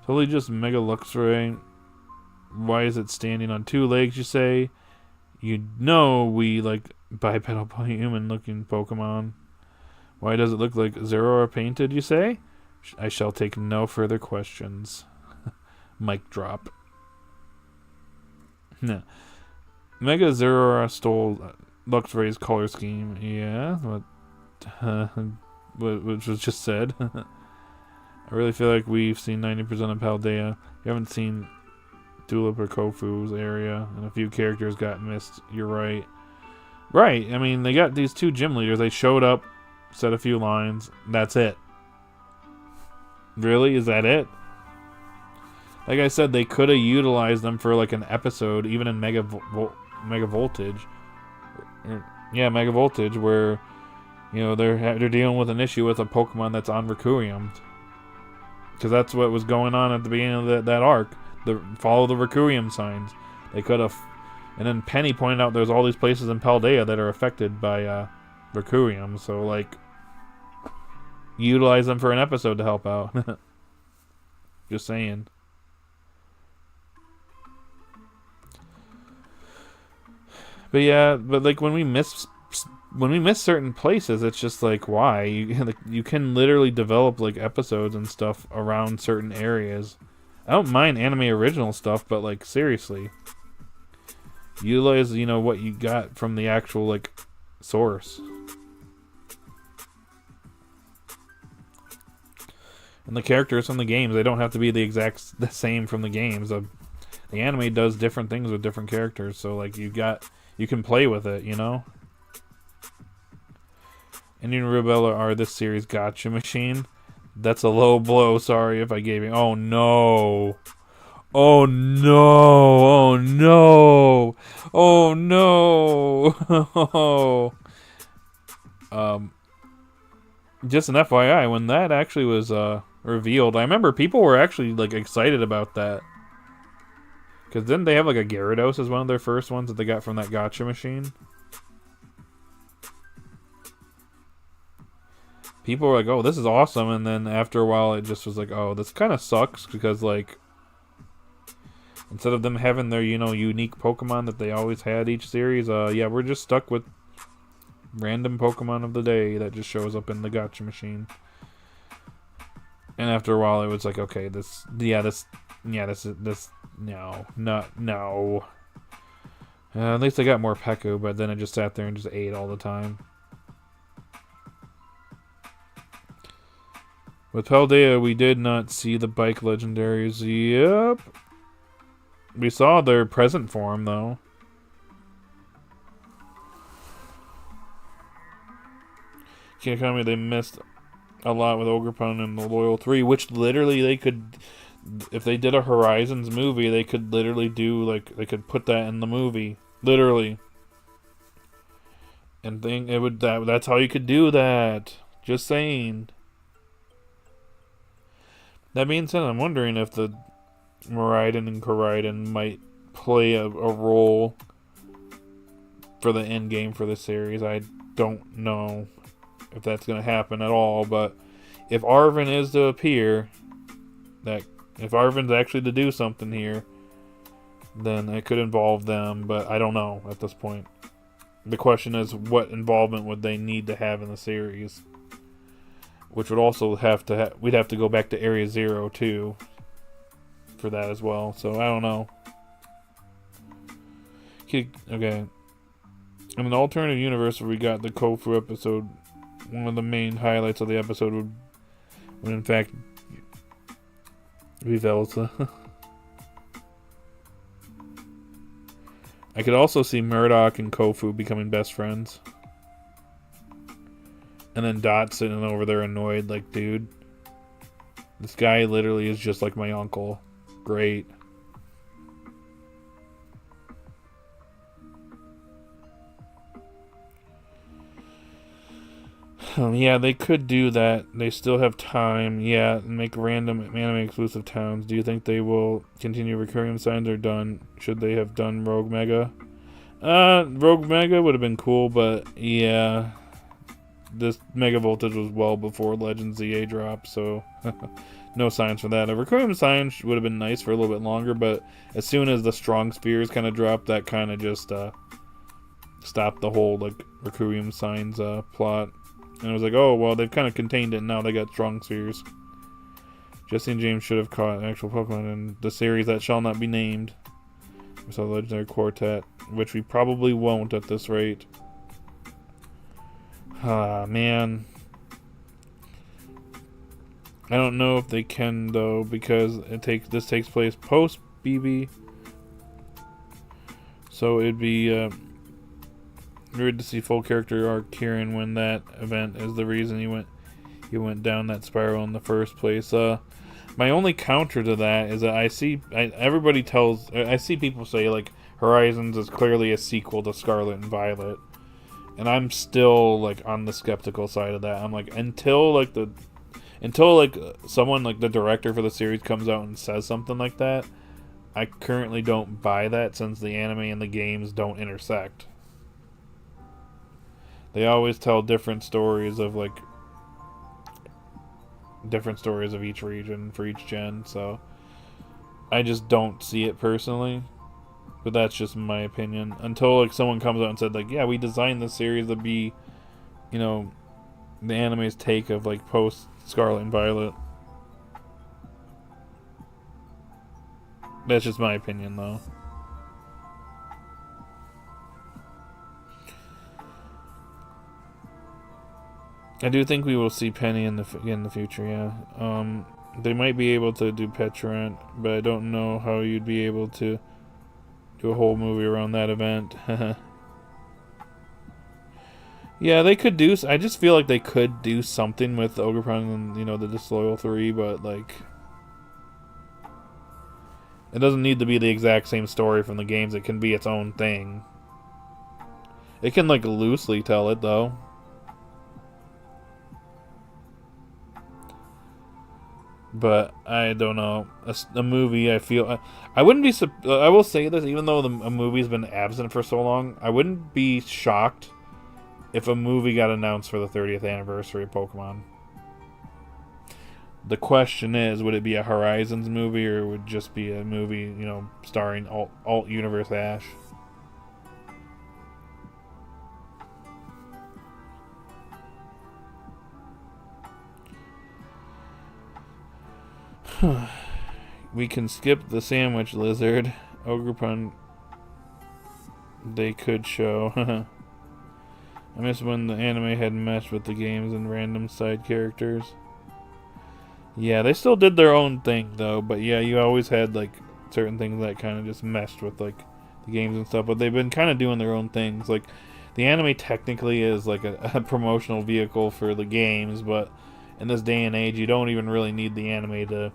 Speaker 1: Totally just Mega Luxray. Why is it standing on 2 legs, you say? You know we like bipedal human looking Pokemon. Why does it look like Zeraora painted, you say? I shall take no further questions. Mic drop. No. Mega Zeraora stole Luxray's color scheme. Yeah, which was just said. I really feel like we've seen 90% of Paldea. We haven't seen Tulip or Kofu's area, and a few characters got missed. You're right. Right, I mean, they got these 2 gym leaders. They showed up, said a few lines. That's it. Really? Is that it? Like I said, they could have utilized them for like an episode, even in Mega Voltage. Yeah, Mega Voltage, where, you know, they're dealing with an issue with a Pokemon that's on Requiem. Because that's what was going on at the beginning of that arc. Follow the Requiem signs. They could have. And then Penny pointed out there's all these places in Paldea that are affected by Requiem. So, like, utilize them for an episode to help out. Just saying. But yeah, like when we miss certain places, it's just like, why? You can literally develop like episodes and stuff around certain areas. I don't mind anime original stuff, but like seriously, utilize, you know, what you got from the actual like source. And the characters from the games, they don't have to be the same from the games. The anime does different things with different characters, so like you can play with it, you know. Indian Rubella are this series gotcha machine. That's a low blow. Sorry if I gave you. Oh no! Oh no! Oh no! Oh no! Just an FYI, when that actually was revealed, I remember people were actually like excited about that. Because didn't they have like a Gyarados as one of their first ones that they got from that gotcha machine? People were like, oh, this is awesome. And then after a while, it just was like, oh, this kind of sucks. Because, like, Instead of them having their, unique Pokemon that they always had each series, yeah, we're just stuck with random Pokemon of the day that just shows up in the gacha machine. And after a while, it was like, okay, no. At least I got more Peku, but then I just sat there and just ate all the time. With Paldea, we did not see the bike legendaries. Yep. We saw their present form, though. Can't tell me they missed a lot with Ogerpon and the Loyal 3, which literally they could, if they did a Horizons movie, they could literally do, like, they could put that in the movie. Literally. And that's how you could do that. Just saying. That being said, I'm wondering if the Miraidon and Koraidon might play a role for the end game for the series. I don't know if that's going to happen at all, but if Arven is to appear, if Arven's actually to do something here, then it could involve them, but I don't know at this point. The question is, what involvement would they need to have in the series? Which would also we'd have to go back to Area Zero too for that as well. So I don't know. Okay. In an alternative universe where we got the Kofu episode, one of the main highlights of the episode would in fact be Velsa. I could also see Murdoch and Kofu becoming best friends. And then Dot sitting over there annoyed, like, dude, this guy literally is just like my uncle. Great. Yeah, they could do that. They still have time. Yeah, make random anime exclusive towns. Do you think they will continue recurring signs or done? Should they have done Rogue Mega? Rogue Mega would have been cool, but yeah. This Mega Voltage was well before Legend ZA dropped, so no signs for that. A Requiem sign would have been nice for a little bit longer, but as soon as the Strong Spheres kind of dropped, that kind of just stopped the whole like Requiem signs plot. And it was like, oh, well, they've kind of contained it, and now they got Strong Spheres. Jesse and James should have caught an actual Pokemon in the series that shall not be named. We saw the Legendary Quartet, which we probably won't at this rate. Ah, man. I don't know if they can, though, because this takes place post BB. So it'd be weird to see full character arc Kieran when that event is the reason he went down that spiral in the first place. My only counter to that is that I see people say like Horizons is clearly a sequel to Scarlet and Violet. And I'm still like on the skeptical side of that. I'm like, until someone like the director for the series comes out and says something like that, I currently don't buy that, since the anime and the games don't intersect. They always tell different stories of each region for each gen, so I just don't see it personally. But that's just my opinion. Until like someone comes out and said like, yeah, we designed this series to be, the anime's take of like post Scarlet and Violet. That's just my opinion, though. I do think we will see Penny in the future. Yeah. They might be able to do Petrant, but I don't know how you'd be able to do a whole movie around that event. Yeah, they could do. I just feel like they could do something with Ogerpon and the Disloyal 3, but like, it doesn't need to be the exact same story from the games. It can be its own thing. It can like loosely tell it though. But I don't know. A movie, I feel I wouldn't be. I will say this, even though a movie's been absent for so long, I wouldn't be shocked if a movie got announced for the 30th anniversary of Pokemon. The question is, would it be a Horizons movie or would it just be a movie, starring alt universe Ash? We can skip the sandwich lizard. Ogre pun. They could show. I miss when the anime had meshed with the games and random side characters. Yeah, they still did their own thing though, but yeah, you always had like certain things that kind of just meshed with like the games and stuff, but they've been kind of doing their own things. Like the anime technically is like a promotional vehicle for the games, but in this day and age, you don't even really need the anime to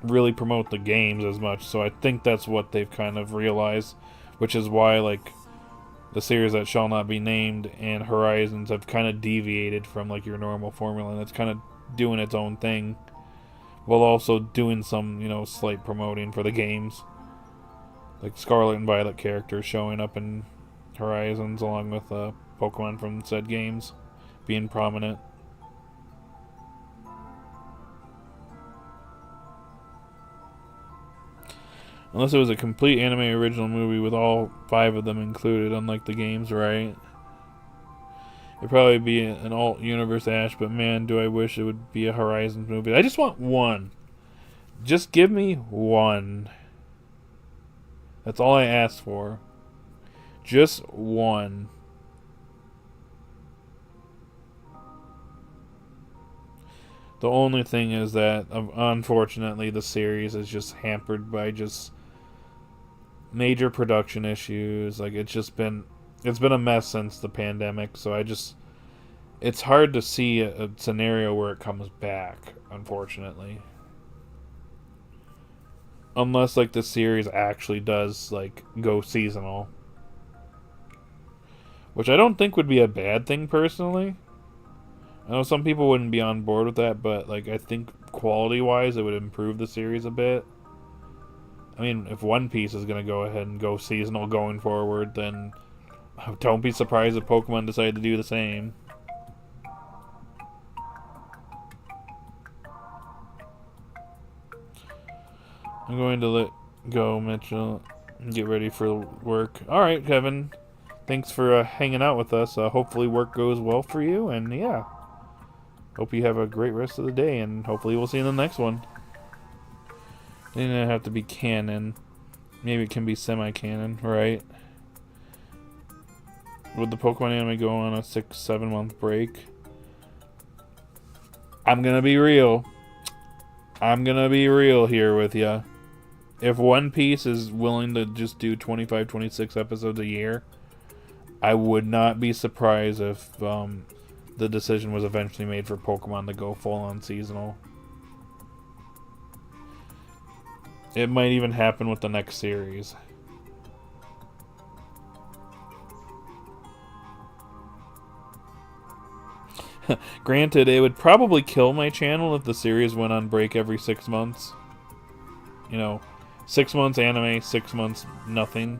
Speaker 1: really promote the games as much. So I think that's what they've kind of realized, which is why like the series that shall not be named and Horizons have kind of deviated from like your normal formula, and it's kind of doing its own thing while also doing some, slight promoting for the games. Like Scarlet and Violet characters showing up in Horizons along with Pokemon from said games being prominent. Unless it was a complete anime original movie with all 5 of them included, unlike the games, right? It'd probably be an alt universe Ash, but man, do I wish it would be a Horizons movie. I just want one. Just give me one. That's all I ask for. Just one. The only thing is that, unfortunately, the series is just hampered by just major production issues. Like it's been a mess since the pandemic, so it's hard to see a scenario where it comes back, unfortunately. Unless like the series actually does like go seasonal, which I don't think would be a bad thing personally. I know some people wouldn't be on board with that, but like I think quality wise it would improve the series a bit. I mean, if One Piece is going to go ahead and go seasonal going forward, then don't be surprised if Pokemon decide to do the same. I'm going to let go, Mitchell, and get ready for work. Alright, Kevin. Thanks for hanging out with us. Hopefully work goes well for you, and yeah. Hope you have a great rest of the day, and hopefully we'll see you in the next one. It doesn't have to be canon. Maybe it can be semi-canon, right? Would the Pokemon anime go on a 6-7 month break? I'm gonna be real. I'm gonna be real here with ya. If One Piece is willing to just do 25, 26 episodes a year, I would not be surprised if the decision was eventually made for Pokemon to go full-on seasonal. It might even happen with the next series. Granted, it would probably kill my channel if the series went on break every 6 months. 6 months anime, 6 months nothing.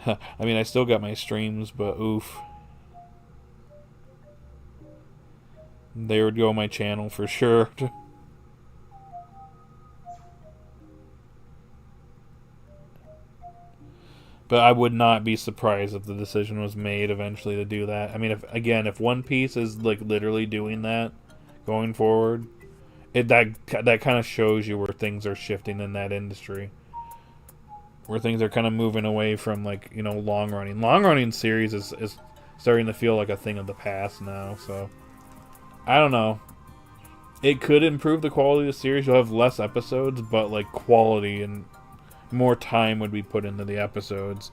Speaker 1: I mean, I still got my streams, but oof. There would go my channel for sure. But I would not be surprised if the decision was made eventually to do that. I mean, if One Piece is like literally doing that going forward, that kind of shows you where things are shifting in that industry, where things are kind of moving away from like long running series is starting to feel like a thing of the past now. So I don't know. It could improve the quality of the series. You'll have less episodes, but like quality and more time would be put into the episodes.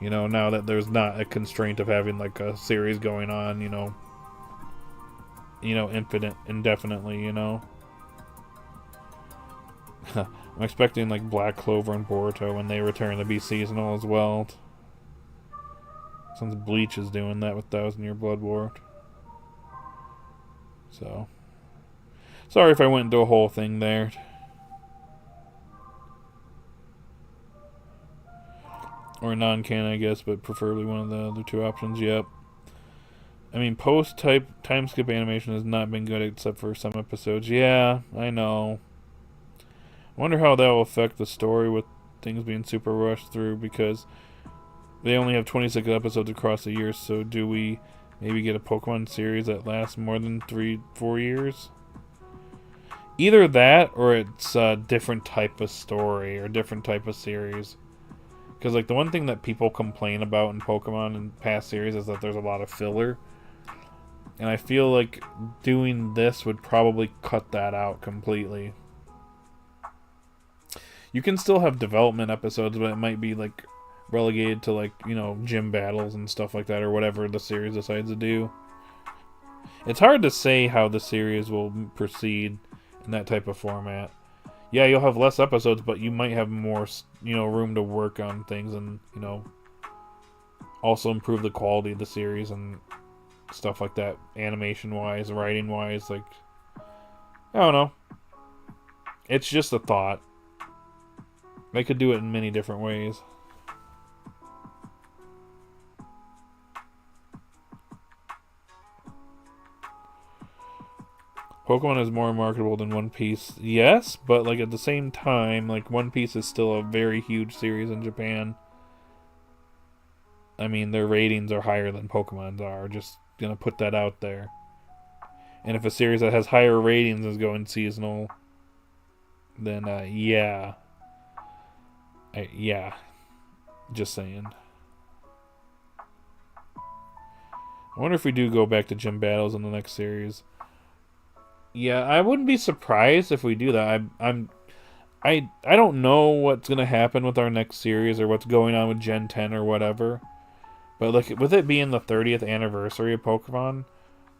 Speaker 1: Now that there's not a constraint of having like a series going on, indefinitely, I'm expecting like Black Clover and Boruto when they return to be seasonal as well. Since Bleach is doing that with 1000 Year Blood War. So, sorry if I went into a whole thing there. Or non-canon, I guess, but preferably one of the other 2 options. Yep. I mean, post-type time skip animation has not been good except for some episodes. Yeah, I know. I wonder how that will affect the story with things being super rushed through, because they only have 26 episodes across the year, so do we maybe get a Pokemon series that lasts more than 3-4 years? Either that, or it's a different type of story, or different type of series. Because, like, the one thing that people complain about in Pokemon and past series is that there's a lot of filler. And I feel like doing this would probably cut that out completely. You can still have development episodes, but it might be, like, relegated to, like, you know, gym battles and stuff like that, or whatever the series decides to do. It's hard to say how the series will proceed in that type of format. Yeah, you'll have less episodes, but you might have more, you know, room to work on things and, you know, also improve the quality of the series and stuff like that, animation-wise, writing-wise. Like, I don't know. It's just a thought. They could do it in many different ways. Pokemon is more marketable than One Piece. Yes, but like at the same time, like One Piece is still a very huge series in Japan. I mean, their ratings are higher than Pokemon's are. Just gonna put that out there. And if a series that has higher ratings is going seasonal, then yeah. Yeah. Just saying. I wonder if we do go back to gym battles in the next series. Yeah, I wouldn't be surprised if we do that. I don't know what's gonna happen with our next series or what's going on with Gen 10 or whatever. But like with it being the 30th anniversary of Pokemon,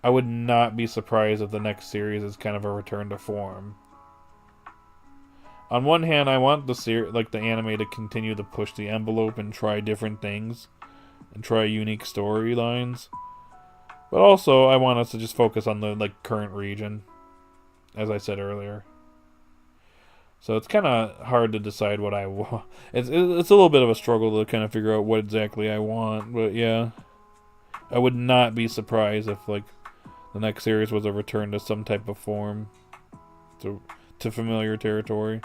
Speaker 1: I would not be surprised if the next series is kind of a return to form. On one hand, I want the anime to continue to push the envelope and try different things and try unique storylines. But also, I want us to just focus on the current region, as I said earlier. So it's kind of hard to decide what I want. It's a little bit of a struggle to kind of figure out what exactly I want. But yeah, I would not be surprised if the next series was a return to some type of form, to familiar territory.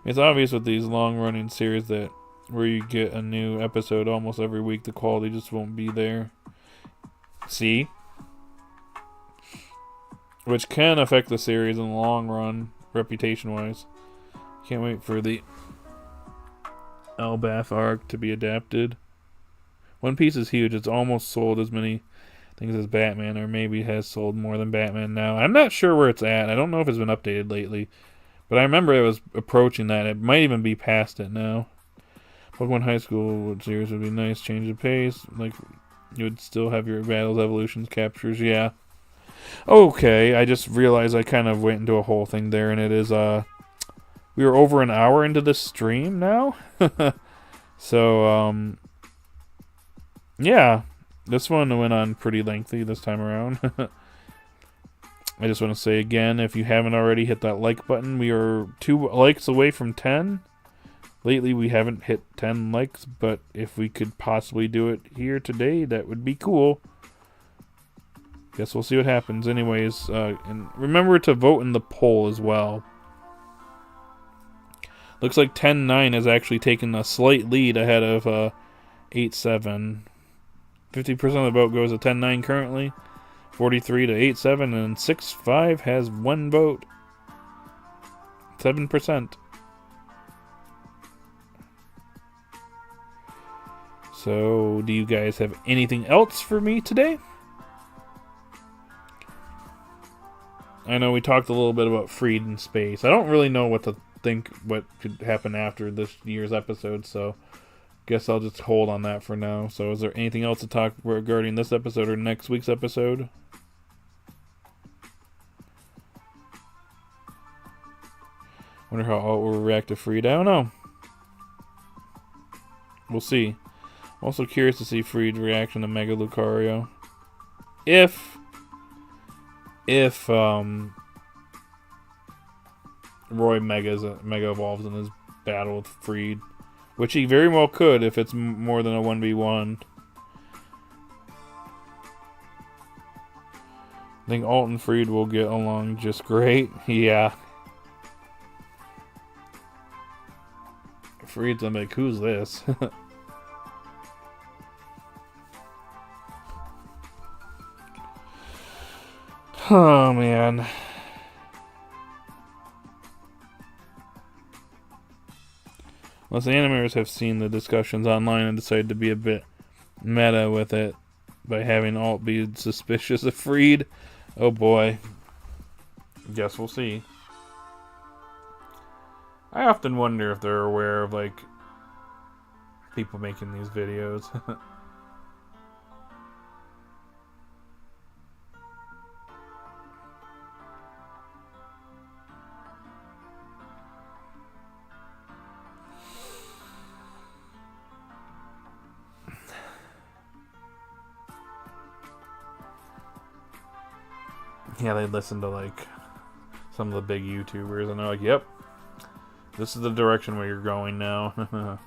Speaker 1: It's obvious with these long-running series that where you get a new episode almost every week, the quality just won't be there. See? Which can affect the series in the long run, reputation-wise. Can't wait for the Elbath arc to be adapted. One Piece is huge. It's almost sold as many things as Batman, or maybe has sold more than Batman now. I'm not sure where it's at. I don't know if it's been updated lately. But I remember it was approaching that. It might even be past it now. Pokemon High School series would be nice. Change of pace. Like, you would still have your battles, evolutions, captures. Yeah. Okay, I just realized I kind of went into a whole thing there, and it is, we were over an hour into the stream now. So, yeah. This one went on pretty lengthy this time around. I just want to say again, if you haven't already, hit that like button. We are 2 likes away from 10. Lately, we haven't hit 10 likes, but if we could possibly do it here today, that would be cool. Guess we'll see what happens. Anyways, and remember to vote in the poll as well. Looks like 10-9 has actually taken a slight lead ahead of 8-7. 50% of the vote goes to 10-9 currently. 43 to 8-7, and 6-5 has 1 vote. 7%. So, do you guys have anything else for me today? I know we talked a little bit about Freed in Space. I don't really know what to think what could happen after this year's episode, so guess I'll just hold on that for now. So is there anything else to talk regarding this episode or next week's episode? Wonder how Alt will react to Freed. I don't know. We'll see. I'm also curious to see Freed's reaction to Mega Lucario. If Roy Mega evolves in his battle with Freed. Which he very well could if it's more than a 1v1. I think Alt and Freed will get along just great. Yeah. Freed's like, who's this? Oh, man. Unless the animators have seen the discussions online and decided to be a bit meta with it by having Alt be suspicious of Freed. Oh boy. Guess we'll see. I often wonder if they're aware of, like, people making these videos. Yeah, they listen to, like, some of the big YouTubers, and they're like, yep, this is the direction where you're going now.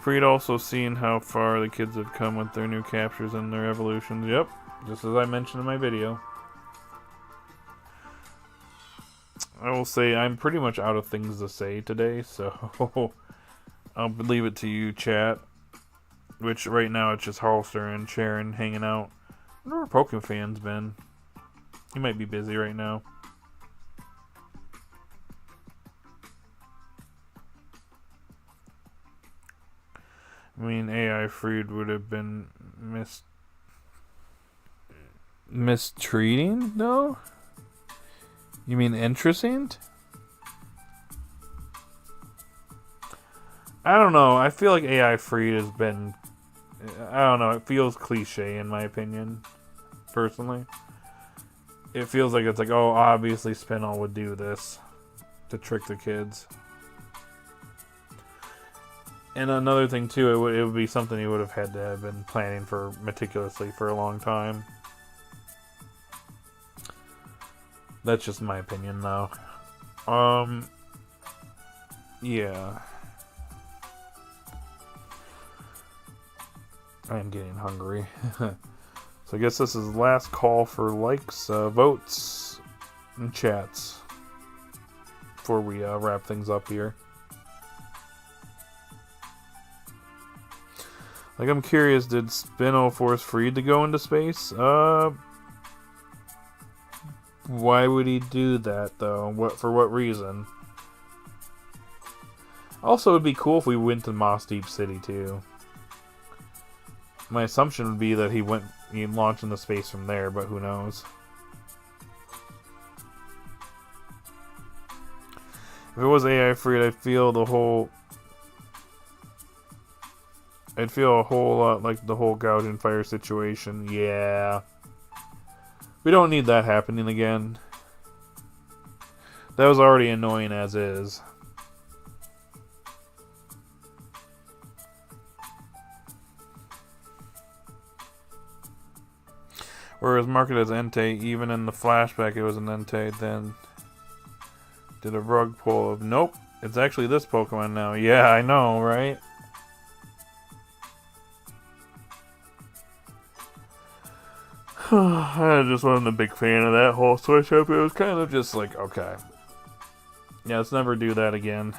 Speaker 1: Freed also seen how far the kids have come with their new captures and their evolutions. Yep, just as I mentioned in my video. I will say I'm pretty much out of things to say today, so I'll leave it to you, chat. Which right now it's just Holster and Sharon hanging out. Where have Pokemon fans been? He might be busy right now. I mean, AI Freed would have been mistreating, though? You mean interesting? I don't know. I feel like AI Freed has been... I don't know. It feels cliche, in my opinion. Personally. It feels like it's like, oh, obviously Spinel would do this to trick the kids. And another thing, too, it would be something he would have had to have been planning for meticulously for a long time. That's just my opinion, though. Yeah. I am getting hungry. So I guess this is the last call for likes, votes, and chats before we wrap things up here. Like, I'm curious, did Spinel force Freed to go into space? Why would he do that, though? For what reason? Also, it'd be cool if we went to Moss Deep City, too. My assumption would be that he launched into space from there, but who knows? If it was AI Freed, I'd feel a whole lot like the whole gouging fire situation. Yeah. We don't need that happening again. That was already annoying as is. Whereas marketed as Entei, even in the flashback it was an Entei, then did a rug pull of, nope, it's actually this Pokemon now. Yeah, I know, right? I just wasn't a big fan of that whole switch up. It was kind of just like, okay. Yeah, let's never do that again.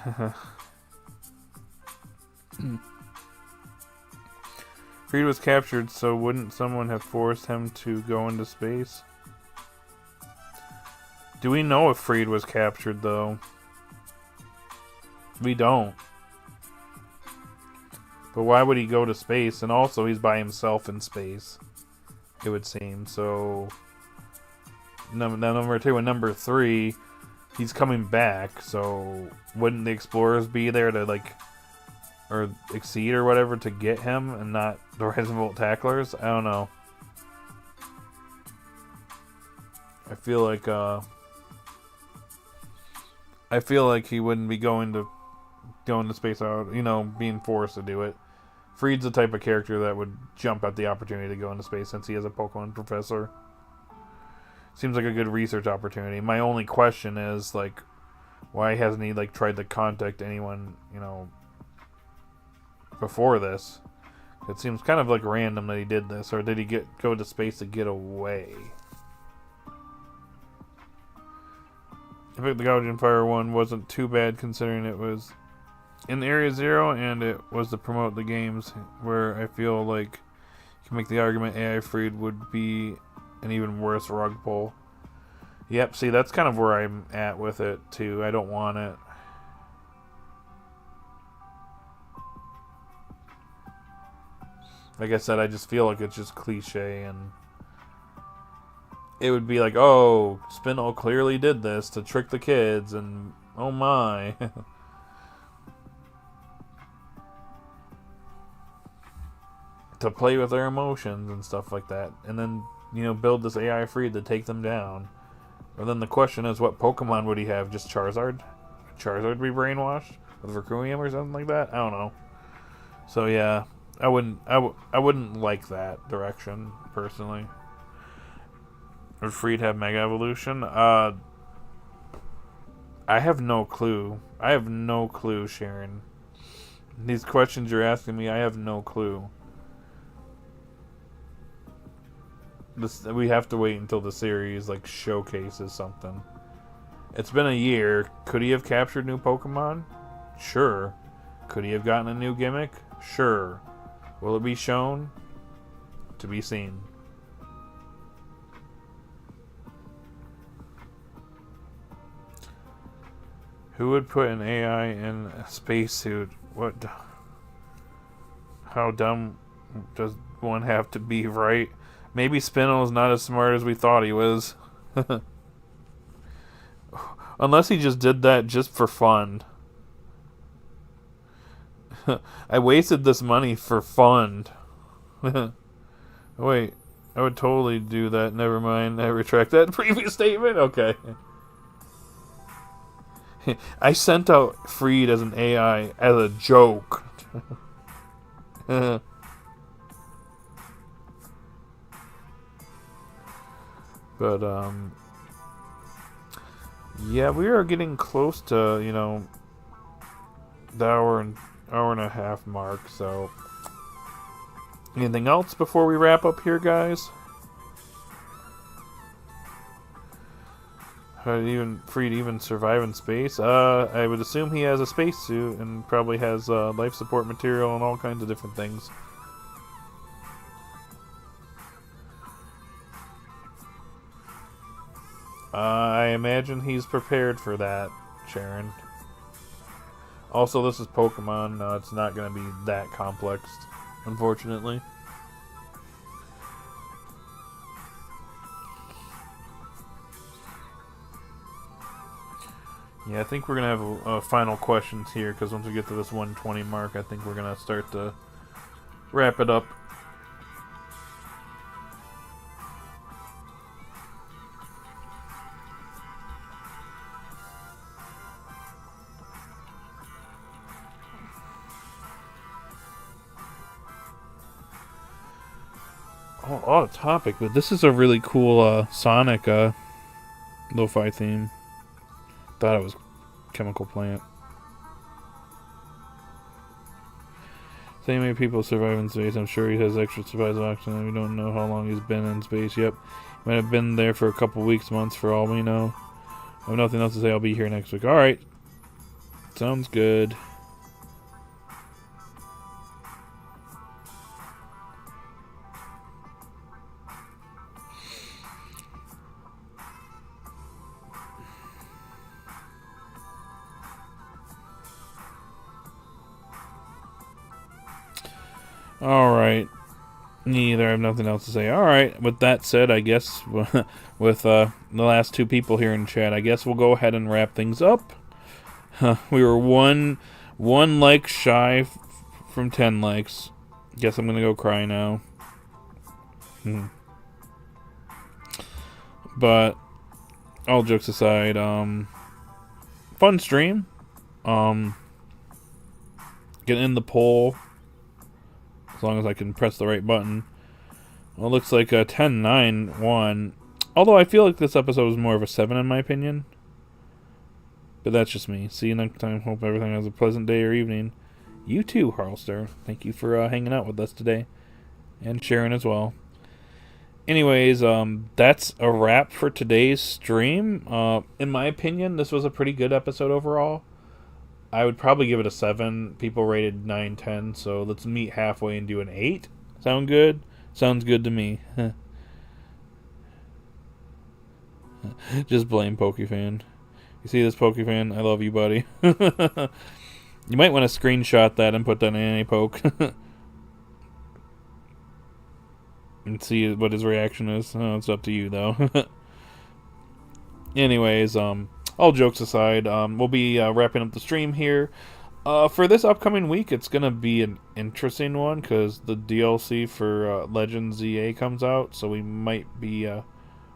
Speaker 1: Freed was captured, so wouldn't someone have forced him to go into space? Do we know if Freed was captured, though? We don't. But why would he go to space? And also, he's by himself in space, it would seem. So, number 2 and number 3, he's coming back. So, wouldn't the explorers be there to, like, or exceed or whatever to get him and not the Rising Volt tacklers? I don't know. I feel like he wouldn't be going to going to space out, being forced to do it. Freed's the type of character that would jump at the opportunity to go into space since he is a Pokemon professor. Seems like a good research opportunity. My only question is, like, why hasn't he, like, tried to contact anyone, before this? It seems kind of, like, random that he did this. Or did he go to space to get away? I think the Gouging Fire one wasn't too bad considering it was in Area Zero and it was to promote the games, where I feel like you can make the argument AI Freed would be an even worse rug pull. Yep, see, that's kind of where I'm at with it, too. I don't want it. Like I said, I just feel like it's just cliche, and it would be like, oh, Spinel clearly did this to trick the kids, and oh my. To play with their emotions and stuff like that. And then, build this AI Freed to take them down. And then the question is, what Pokemon would he have? Just Charizard? Charizard be brainwashed with Verkunium or something like that? I don't know. So yeah, I wouldn't like that direction personally. Would Freed have Mega Evolution? I have no clue. I have no clue, Sharon. These questions you're asking me, I have no clue. We have to wait until the series showcases something. It's been a year. Could he have captured new Pokemon? Sure. Could he have gotten a new gimmick? Sure. Will it be shown? To be seen. Who would put an AI in a spacesuit? What? How dumb does one have to be, right? Maybe Spinel is not as smart as we thought he was. Unless he just did that just for fun. I wasted this money for fun. Wait, I would totally do that. Never mind. I retract that previous statement. Okay. I sent out Freed as an AI as a joke. But, yeah, we are getting close to, the hour and a half mark, so. Anything else before we wrap up here, guys? How did Freed even survive in space? I would assume he has a spacesuit and probably has life support material and all kinds of different things. I imagine he's prepared for that, Sharon. Also, this is Pokemon. It's not going to be that complex, unfortunately. Yeah, I think we're going to have final questions here, because once we get to this 120 mark, I think we're going to start to wrap it up. Off topic, but this is a really cool Sonic lo-fi theme. Thought it was Chemical Plant. Same way people survive in space. I'm sure he has extra supplies of oxygen. We don't know how long he's been in space. Yep. He might have been there for a couple weeks, months, for all we know. I have nothing else to say. I'll be here next week. Alright. Sounds good. Alright. Neither. I have nothing else to say. Alright. With that said, I guess with the last two people here in chat, I guess we'll go ahead and wrap things up. We were one like shy from 10 likes. Guess I'm gonna go cry now. But all jokes aside, fun stream. Get in the poll. As long as I can press the right button. Well, it looks like a 10-9 won. Although I feel like this episode was more of a 7 in my opinion. But that's just me. See you next time. Hope everything has a pleasant day or evening. You too, Harlster. Thank you for hanging out with us today. And sharing as well. Anyways, that's a wrap for today's stream. In my opinion, this was a pretty good episode overall. I would probably give it a 7. People rated 9, 10. So let's meet halfway and do an 8. Sound good? Sounds good to me. Just blame Pokefan. You see this, Pokefan? I love you, buddy. You might want to screenshot that and put that in anipoke. And see what his reaction is. Oh, it's up to you, though. Anyways, all jokes aside, we'll be wrapping up the stream here. For this upcoming week, it's going to be an interesting one, because the DLC for Legends ZA comes out, so we might be... well,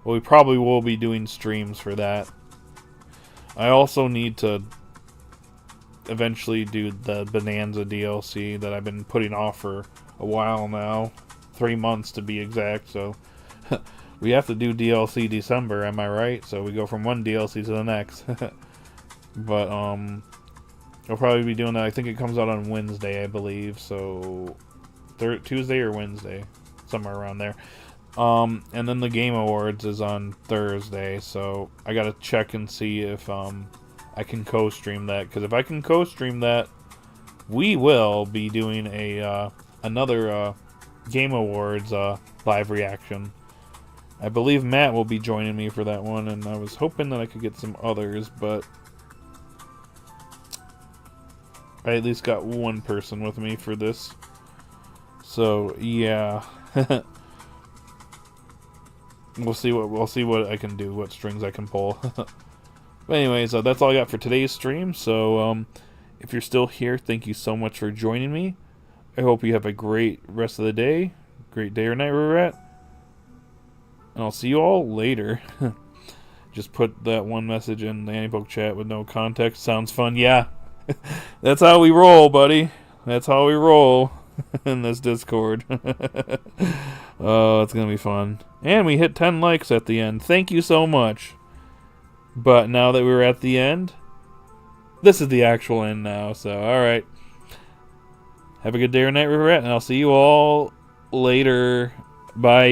Speaker 1: we probably will be doing streams for that. I also need to eventually do the Bonanza DLC that I've been putting off for a while now. 3 months to be exact, so we have to do DLC December, am I right? So we go from one DLC to the next. But I'll probably be doing that. I think it comes out on Wednesday, I believe, so Tuesday or Wednesday, somewhere around there. And then the Game Awards is on Thursday, so I gotta check and see if I can co-stream that, because if I can co-stream that, we will be doing a another Game Awards live reaction. I believe Matt will be joining me for that one, and I was hoping that I could get some others, but I at least got one person with me for this. So yeah. We'll see what I can do, what strings I can pull. But anyways, that's all I got for today's stream. So if you're still here, thank you so much for joining me. I hope you have a great rest of the day. Great day or night where we're at. And I'll see you all later. Just put that one message in the anipoke chat with no context. Sounds fun. Yeah. That's how we roll, buddy. That's how we roll in this Discord. Oh, it's going to be fun. And we hit 10 likes at the end. Thank you so much. But now that we're at the end, this is the actual end now. So, alright. Have a good day or night where we're at, and I'll see you all later. Bye.